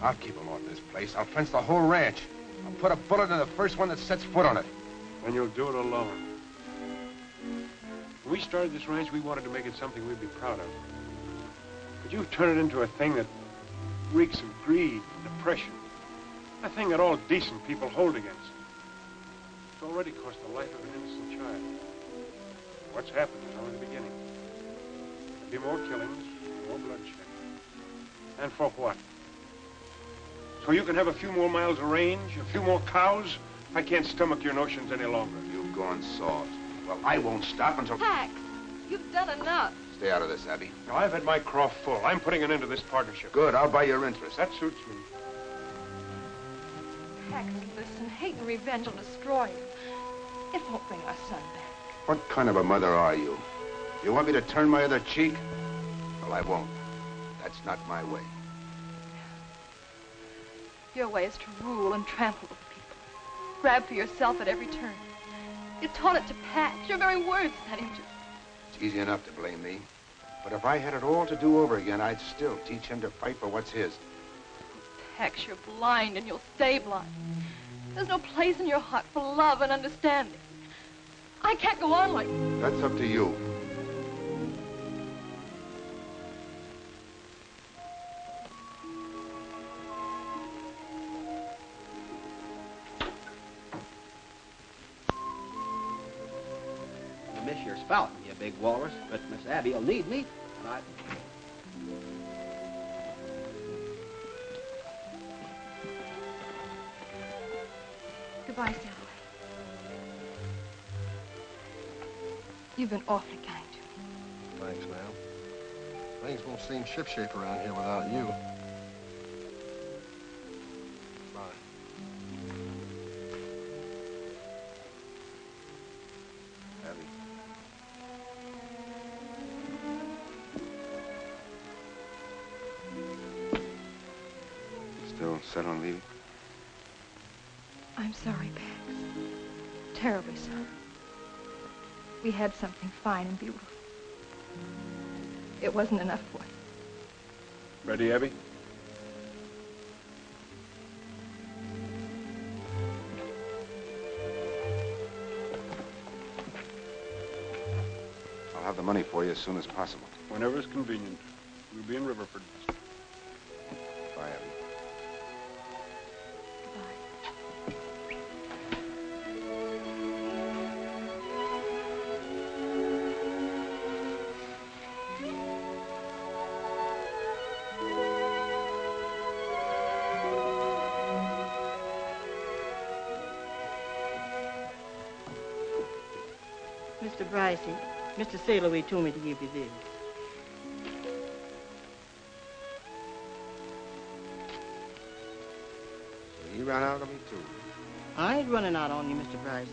I'll keep him off this place. I'll fence the whole ranch. I'll put a bullet in the first one that sets foot on it. And you'll do it alone. When we started this ranch, we wanted to make it something we'd be proud of. But you've turned it into a thing that reeks of greed and depression. A thing that all decent people hold against. It's already cost the life of an innocent child. What's happened is only the beginning. There'll be more killings, more bloodshed. And for what? So you can have a few more miles of range, a few more cows? I can't stomach your notions any longer. You've gone soft. Well, I won't stop until... Pax, you've done enough. Stay out of this, Abby. Now, I've had my craw full. I'm putting an end to this partnership. Good, I'll buy your interest. That suits me. Pax, listen, hate and revenge will destroy you. It won't bring our son back. What kind of a mother are you? You want me to turn my other cheek? Well, I won't. That's not my way. Your way is to rule and trample over people. Grab for yourself at every turn. You taught it to Pat. Your very words set him to. It's easy enough to blame me. But if I had it all to do over again, I'd still teach him to fight for what's his. Pex, you're blind and you'll stay blind. There's no place in your heart for love and understanding. I can't go on like this. That's up to you. You miss your spout, you big walrus, but Miss Abby'll need me. And Goodbye, Sally. You've been awfully kind to me. Thanks, ma'am. Things won't seem shipshape around here without you. Bye. Abby. Still set on leaving? I'm sorry, Pax. Terribly sorry. We had something fine and beautiful. It wasn't enough for us. Ready, Abby? I'll have the money for you as soon as possible. Whenever it's convenient. We'll be in Riverford. Bye, Abby. Mr. Brycey, Mr. Sailorway told me to give you this. So he ran out on me, too. I ain't running out on you, Mr. Brycey.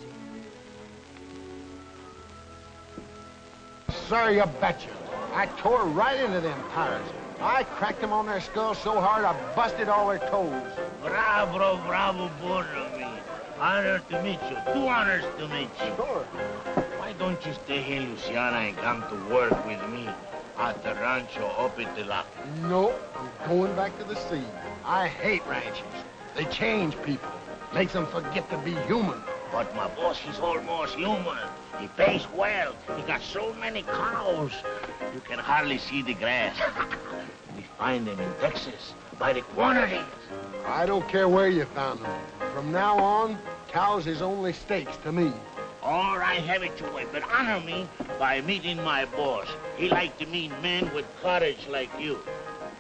Sir, you betcha. I tore right into them pirates. I cracked them on their skulls so hard I busted all their toes. Bravo, bravo, both of me. Honor to meet you. 2 honors to meet you. Sure. Why don't you stay here, Luciana, and come to work with me at the rancho up at the lock? No, I'm going back to the sea. I hate ranches. They change people. Makes them forget to be human. But my boss, he's almost human. He pays well. He got so many cows, you can hardly see the grass. We find them in Texas by the quantities. I don't care where you found them. From now on, cows is only steaks to me. All right, have it your way, but honor me by meeting my boss. He like to meet men with courage like you.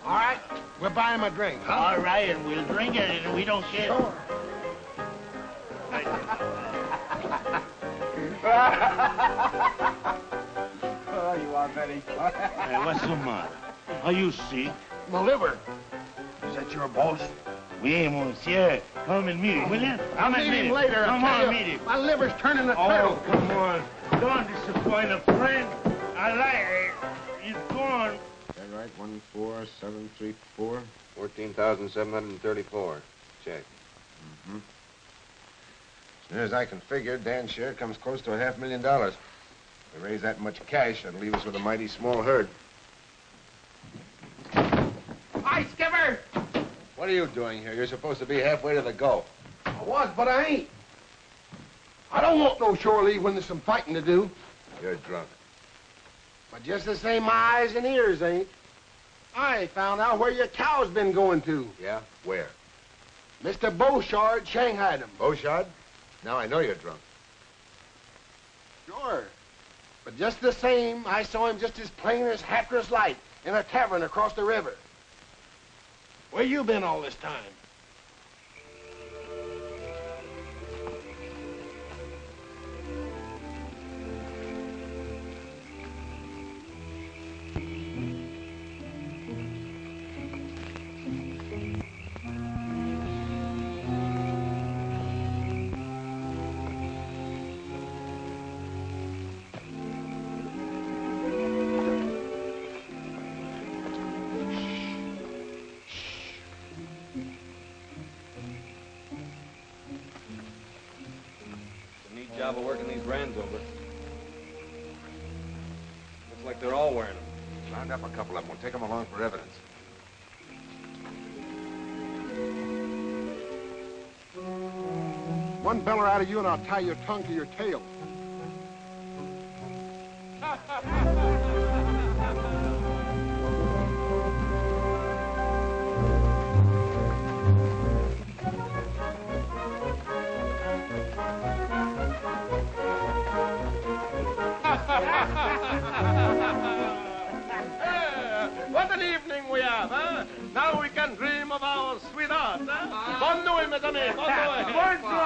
All right, we'll buy him a drink. Huh? All right, and we'll drink it, and we don't care. Sure. Oh, you are very funny. Hey, what's the matter? Are you sick? My liver. Is that your boss? Oui, monsieur. Come and meet him, will you? Come and Meet meet him him. later. Come I'll tell on, you. meet him. My liver's turning a Oh, turtle. come on. Don't disappoint a friend. I like it. He's gone. Is that right? 14734? 14,734. Check. Mm-hmm. As near as I can figure, Dan's share comes close to $500,000. If we raise that much cash, that'll leave us with a mighty small herd. Hi, Skipper! What are you doing here? You're supposed to be halfway to the Gulf. I was, but I ain't. I don't want no shore leave when there's some fighting to do. You're drunk. But just the same, my eyes and ears ain't. I found out where your cow's been going to. Yeah? Where? Mr. Beauchard shanghaied him. Beauchard? Now I know you're drunk. Sure. But just the same, I saw him just as plain as Hatteras light in a tavern across the river. Where you been all this time? Neat job of working these brands over. Looks like they're all wearing them. Round up a couple of them. We'll take them along for evidence. One beller out of you and I'll tie your tongue to your tail. What an evening we have, huh? Now we can dream of our sweetheart, huh? Bonne nuit, mes amis, bonne nuit.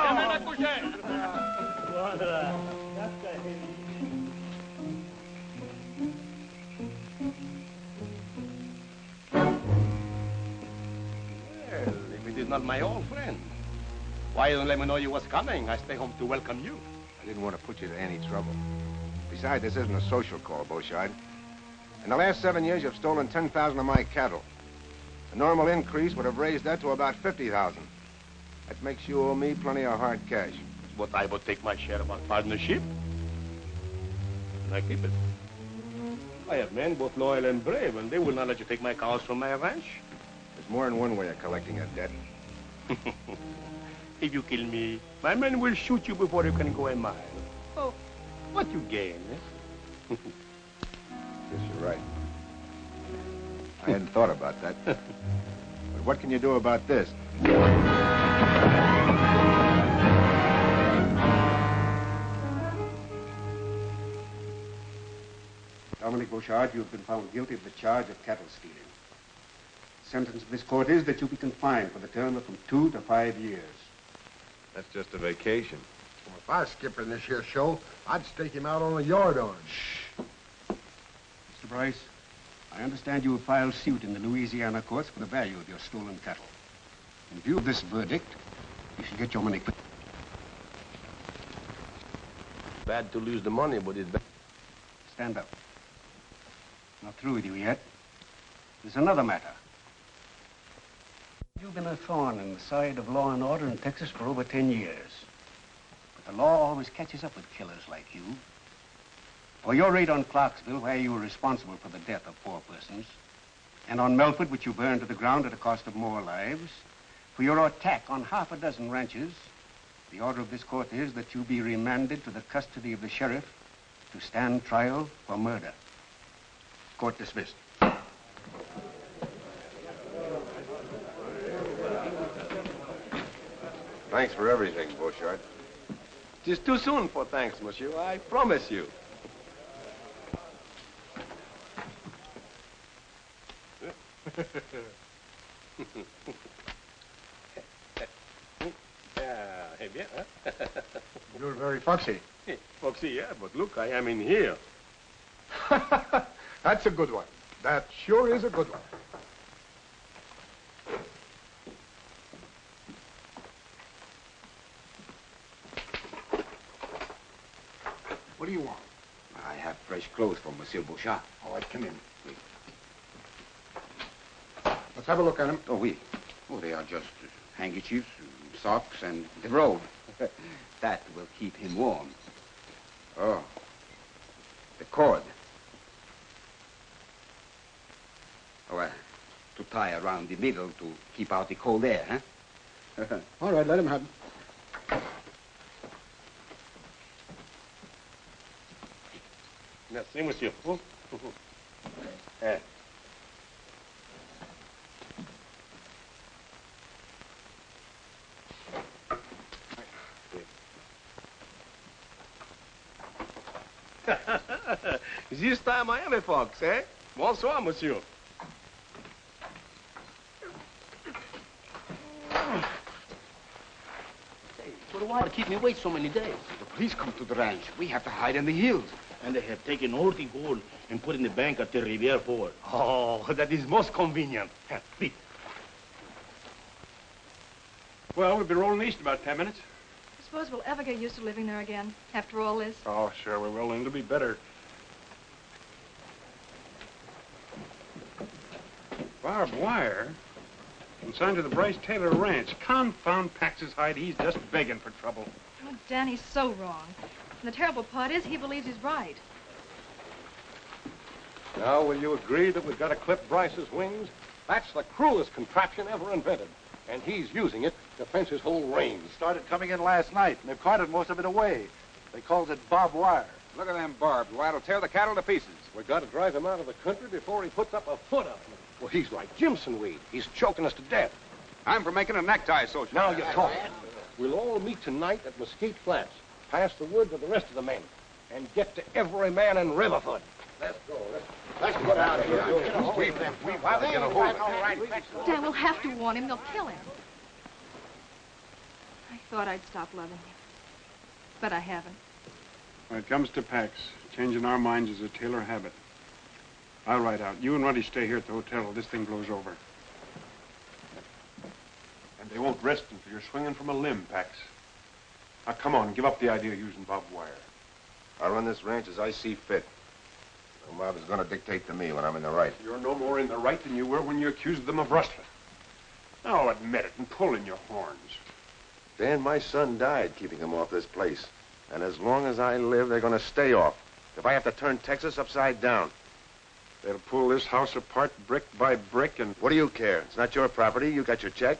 Demain à coucher. Voilà. Well, if it is not my old friend, why don't let me know you was coming? I stay home to welcome you. I didn't want to put you to any trouble. Besides, this isn't a social call, Beauchard. In the last 7 years, you've stolen 10,000 of my cattle. A normal increase would have raised that to about 50,000. That makes you owe me plenty of hard cash. But I will take my share of our partnership. And I keep it. I have men both loyal and brave, and they will not let you take my cows from my ranch. There's more than one way of collecting a debt. If you kill me, my men will shoot you before you can go a mile. Oh, what you gain, eh? Guess you're right. I hadn't thought about that. But what can you do about this? Dominic Beauchard, you have been found guilty of the charge of cattle stealing. The sentence of this court is that you be confined for the term of from 2 to 5 years. That's just a vacation. Well, if I was skipper in this here show, I'd stake him out on a yard arm. Mr. Bryce, I understand you have filed suit in the Louisiana courts for the value of your stolen cattle. In view of this verdict, you should get your money quick. Bad to lose the money, but it's bad. Stand up. Not through with you yet. There's another matter. You've been a thorn in the side of law and order in Texas for over 10 years. But the law always catches up with killers like you. For your raid on Clarksville, where you were responsible for the death of 4 persons, and on Melford, which you burned to the ground at a cost of more lives, for your attack on half a dozen ranches, the order of this court is that you be remanded to the custody of the sheriff to stand trial for murder. Court dismissed. Thanks for everything, Beauchard. It is too soon for thanks, monsieur. I promise you. Eh bien, huh? You're very foxy. Foxy, yeah, but look, I am in here. That's a good one. That sure is a good one. What do you want? I have fresh clothes for Monsieur Beauchard. All right, come in. Let's have a look at them. Oh, oui. Oh, they are just handkerchiefs, socks, and the robe. That will keep him warm. Oh, the cord. Oh, to tie around the middle to keep out the cold air, huh? All right, let him have them. Merci, monsieur. Eh. This time I am a fox, eh? Bonsoir, monsieur. Hey, what do I to keep me away so many days? The police come to the ranch. We have to hide in the hills. And they have taken all the gold and put in the bank at the Riviere Ford. Oh, that is most convenient. Please. Well, we'll be rolling east about 10 minutes. I suppose we'll ever get used to living there again, after all this. Oh, sure we will, and it'll be better. Barbed wire? Consigned to the Bryce Taylor Ranch. Confound Pax's hide. He's just begging for trouble. Oh, Danny's so wrong. And the terrible part is he believes he's right. Now, will you agree that we've got to clip Bryce's wings? That's the cruelest contraption ever invented. And he's using it to fence his whole range. It started coming in last night, and they've carted most of it away. They calls it barbed wire. Look at them barbed wire. It'll tear the cattle to pieces. We've got to drive him out of the country before he puts up a foot on it. Well, he's like Jimson Weed. He's choking us to death. I'm for making a necktie social. Now you talk. We'll all meet tonight at Mesquite Flats. Pass the word to the rest of the men. And get to every man in Riverfoot. Let's go. Let's get out of here. We've got to get a hold of it. Dan, we'll have to warn him. They'll kill him. I thought I'd stop loving him. But I haven't. When it comes to Pax, changing our minds is a Taylor habit. I'll ride out. You and Ruddy stay here at the hotel till this thing blows over. And they won't rest until you're swinging from a limb, Pax. Now, come on, give up the idea of using barbed wire. I run this ranch as I see fit. No mob is going to dictate to me when I'm in the right. You're no more in the right than you were when you accused them of rustling. Now admit it and pull in your horns. Dan, my son died keeping them off this place. And as long as I live, they're going to stay off. If I have to turn Texas upside down. They'll pull this house apart brick by brick and... What do you care? It's not your property. You got your check.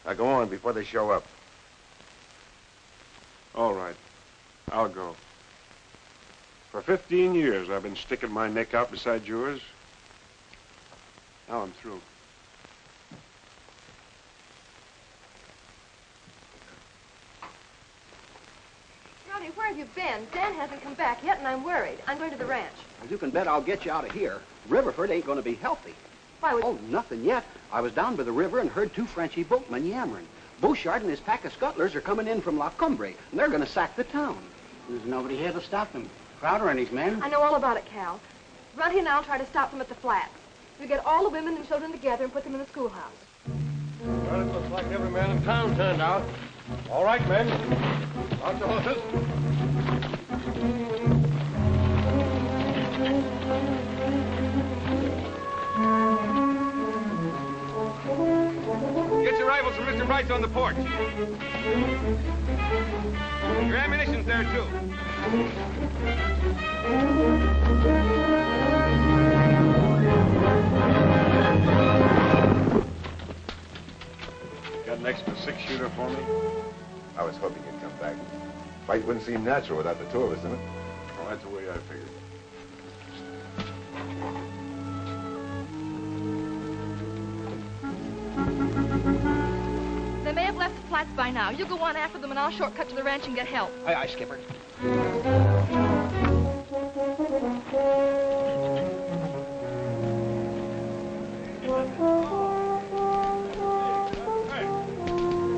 Now go on before they show up. All right. I'll go. For 15 years, I've been sticking my neck out beside yours. Now I'm through. Rowdy, where have you been? Dan hasn't come back yet, and I'm worried. I'm going to the ranch. Well, you can bet I'll get you out of here. Riverford ain't going to be healthy. Why would... Oh, nothing yet. I was down by the river and heard two Frenchy boatmen yammering. Bouchard and his pack of scuttlers are coming in from La Cumbre, and they're going to sack the town. There's nobody here to stop them. Crowder and his men. I know all about it, Cal. Ruddy and I'll try to stop them at the flats. We get all the women and children together and put them in the schoolhouse. Well, it looks like every man in town turned out. All right, men. Out your horses. Get your rifles from Mr. Bryce on the porch. Your ammunition's there, too. Got an extra 6-shooter for me? I was hoping you'd come back. Fight wouldn't seem natural without the two of us in it. Well, that's the way I figured. They may have left the flats by now. You go on after them, and I'll shortcut to the ranch and get help. Aye, aye, Skipper.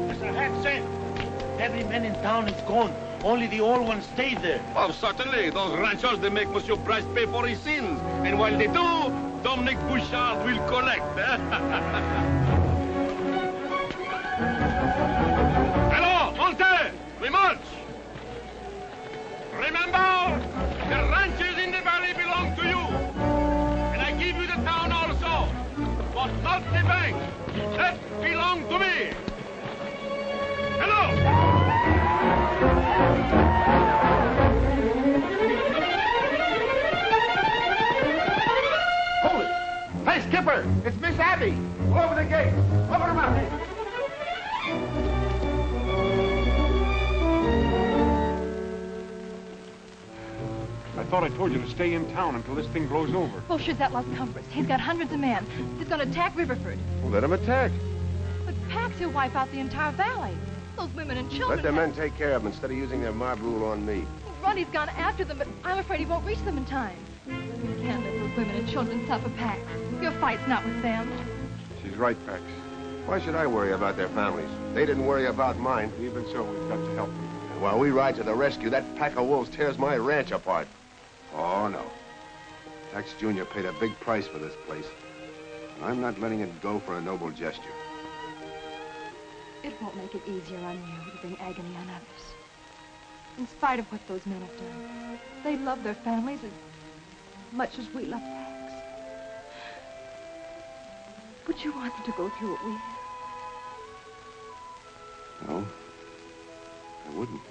Mr. Hansen, every man in town is gone. Only the old ones stay there. Oh, certainly. Those ranchers, they make Monsieur Bryce pay for his sins. And while they do, Dominic Bouchard will collect. Hello, Monte! We march! Remember, the ranches in the valley belong to you. And I give you the town also. But not the bank. That belongs to me. Hello! Hold it! Hey, Skipper! It's Miss Abby! Go over the gate! Open them up! I thought I told you to stay in town until this thing blows over. Bouchard's at Las Cumbres. He's got hundreds of men. He's going to attack Riverford. Well, let him attack. But Pax, he'll wipe out the entire valley. Those women and children... Let the men take care of them instead of using their mob rule on me. Ruddy's gone after them, but I'm afraid he won't reach them in time. You can't let those women and children suffer, Pax. Your fight's not with them. She's right, Pax. Why should I worry about their families? They didn't worry about mine. Even so, we've got to help them. And while we ride to the rescue, that pack of wolves tears my ranch apart. Oh, no. Pax Jr. paid a big price for this place. And I'm not letting it go for a noble gesture. It won't make it easier on you to bring agony on others. In spite of what those men have done, they love their families as much as we love Pax. Would you want them to go through what we have? No, I wouldn't.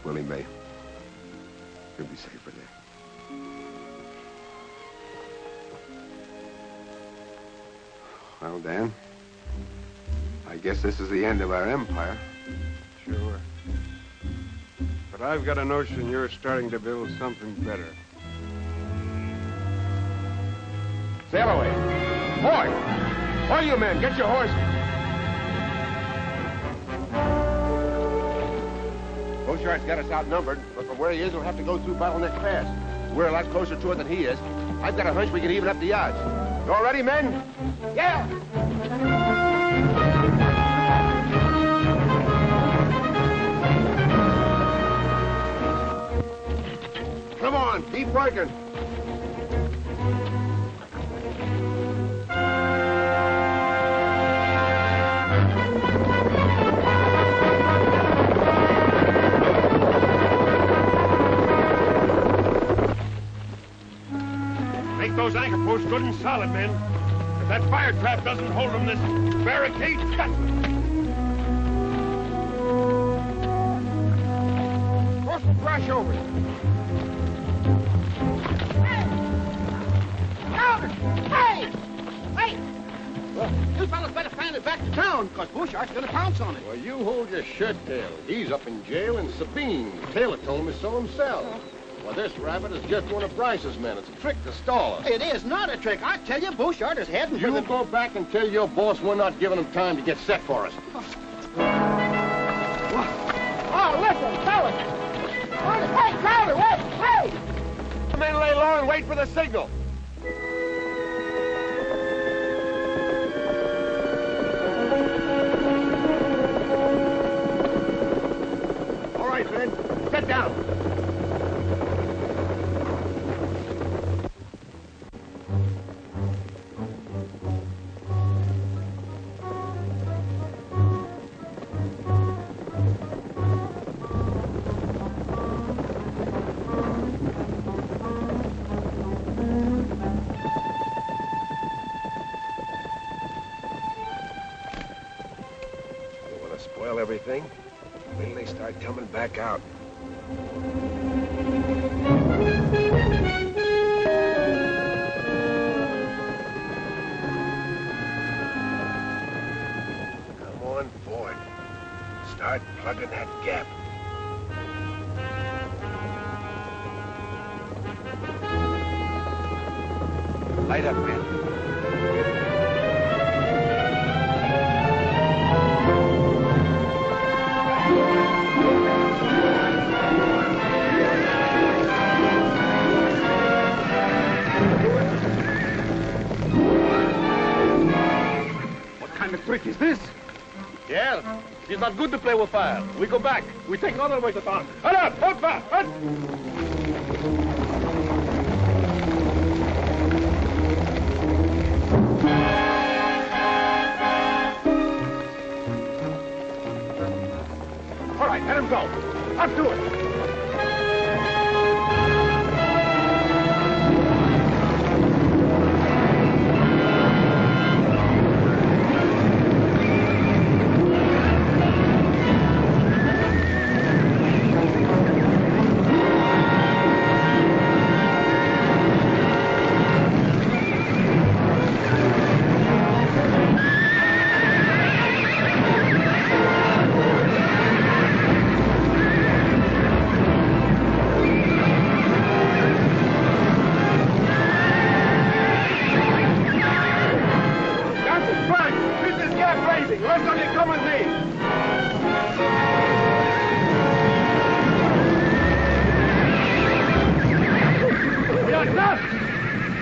with Willie May. He'll be safer there. Well, Dan, I guess this is the end of our empire. Sure. But I've got a notion you're starting to build something better. Sail away. Boy! All you men, get your horses. Beauchart's got us outnumbered, but from where he is, we'll have to go through Bottleneck Pass. We're a lot closer to it than he is. I've got a hunch we can even up the odds. You all ready, men? Yeah! Come on, keep working. Make those anchor posts good and solid, men. If that fire trap doesn't hold them, this barricade's got them. Throw some brush over it. Hey! Wait! You fellas better find it back to town, because Beauchart's gonna pounce on it. Well, you hold your shirt tail. He's up in jail in Sabine. Taylor told me so himself. Well, this rabbit is just one of Bryce's men. It's a trick to stall us. It is not a trick. I tell you, Beauchart is heading for You the... go back and tell your boss we're not giving him time to get set for us. Oh, listen, fellas! Hey, Crowder, wait! Hey! The men lay low and wait for the signal. All right, men. Sit down. Everything. When they start coming back out. Come on, Ford. Start plugging that gap. Light up, man. Trick is this? Yeah, it's not good to play with fire. We go back. We take another way to town. Hut up! Hut back! Hut! All right, let him go. Up to it.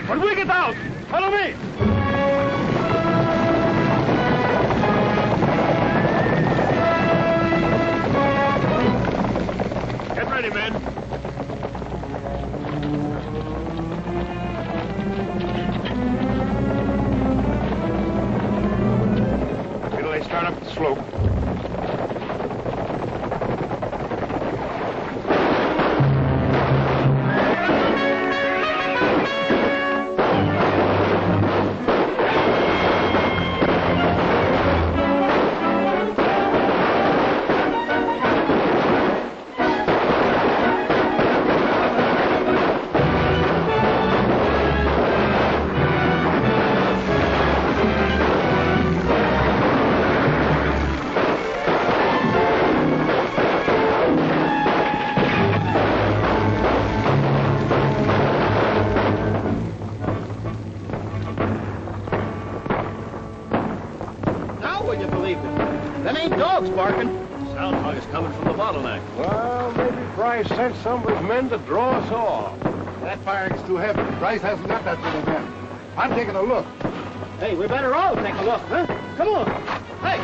When we get out, follow me! Get ready, men. It'll they start up the slope. Them ain't dogs barking. Sound hog is coming from the bottleneck. Well, maybe Bryce sent some of his men to draw us off. That firing's too heavy. Bryce hasn't got that many men. I'm taking a look. Hey, we better all take a look, huh? Come on. Hey!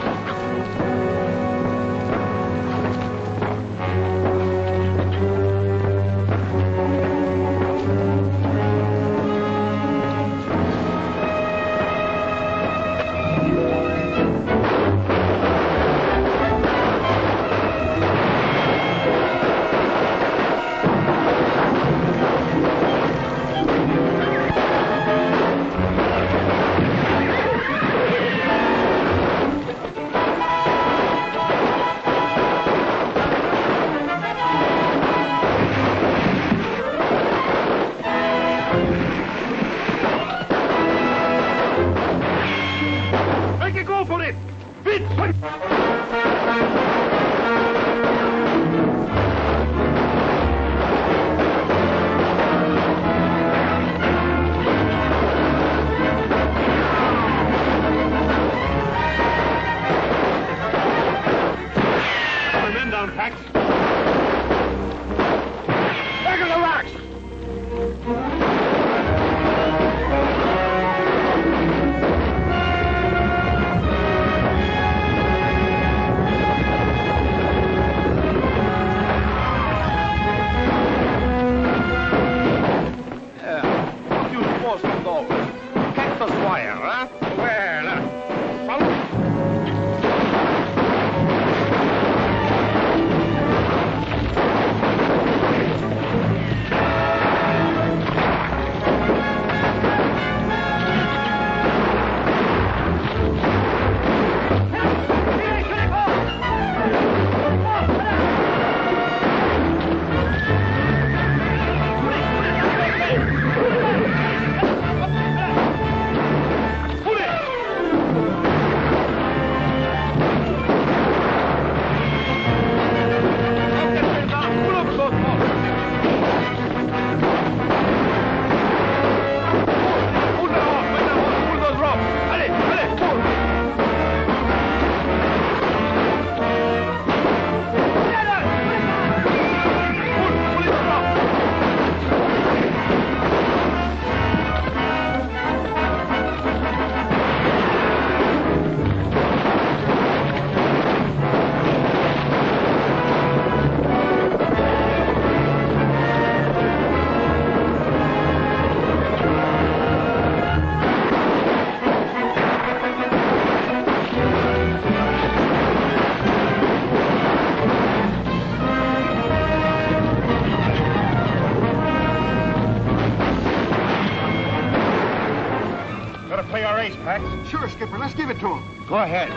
Sure, Skipper. Let's give it to him. Go ahead.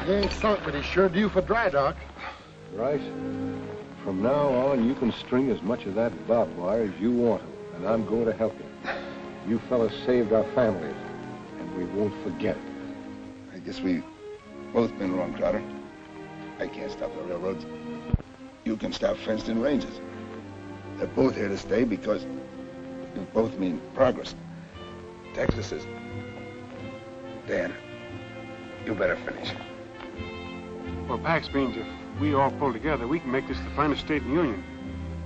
He ain't sunk, but he's sure due for dry dock. Right. from now on, you can string as much of that barbed wire as you want to, and I'm going to help you. You fellas saved our families, and we won't forget it. I guess we both been wrong, Crowder. I can't stop the railroads. You can stop fenced-in ranges. They're both here to stay because you both mean progress. Texas is... Dan, you better finish. Well, Pax means if we all pull together, we can make this the finest state in the Union,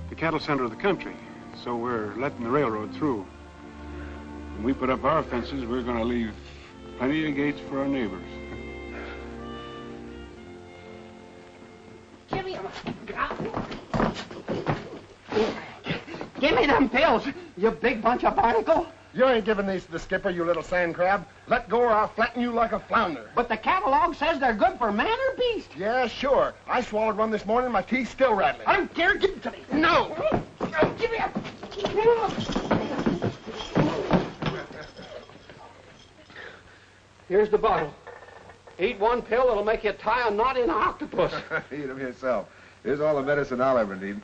the cattle center of the country. So we're letting the railroad through. When we put up our fences, we're going to leave plenty of gates for our neighbors. Jimmy, give me them pills, you big bunch of barnacle. You ain't giving these to the skipper, you little sand crab. Let go or I'll flatten you like a flounder. But the catalog says they're good for man or beast. Yeah, sure. I swallowed one this morning, my teeth still rattling. I don't care, give it to me. No! Give me up. Here's the bottle. Eat one pill, it'll make you tie a knot in an octopus. Eat them yourself. Here's all the medicine I'll ever need.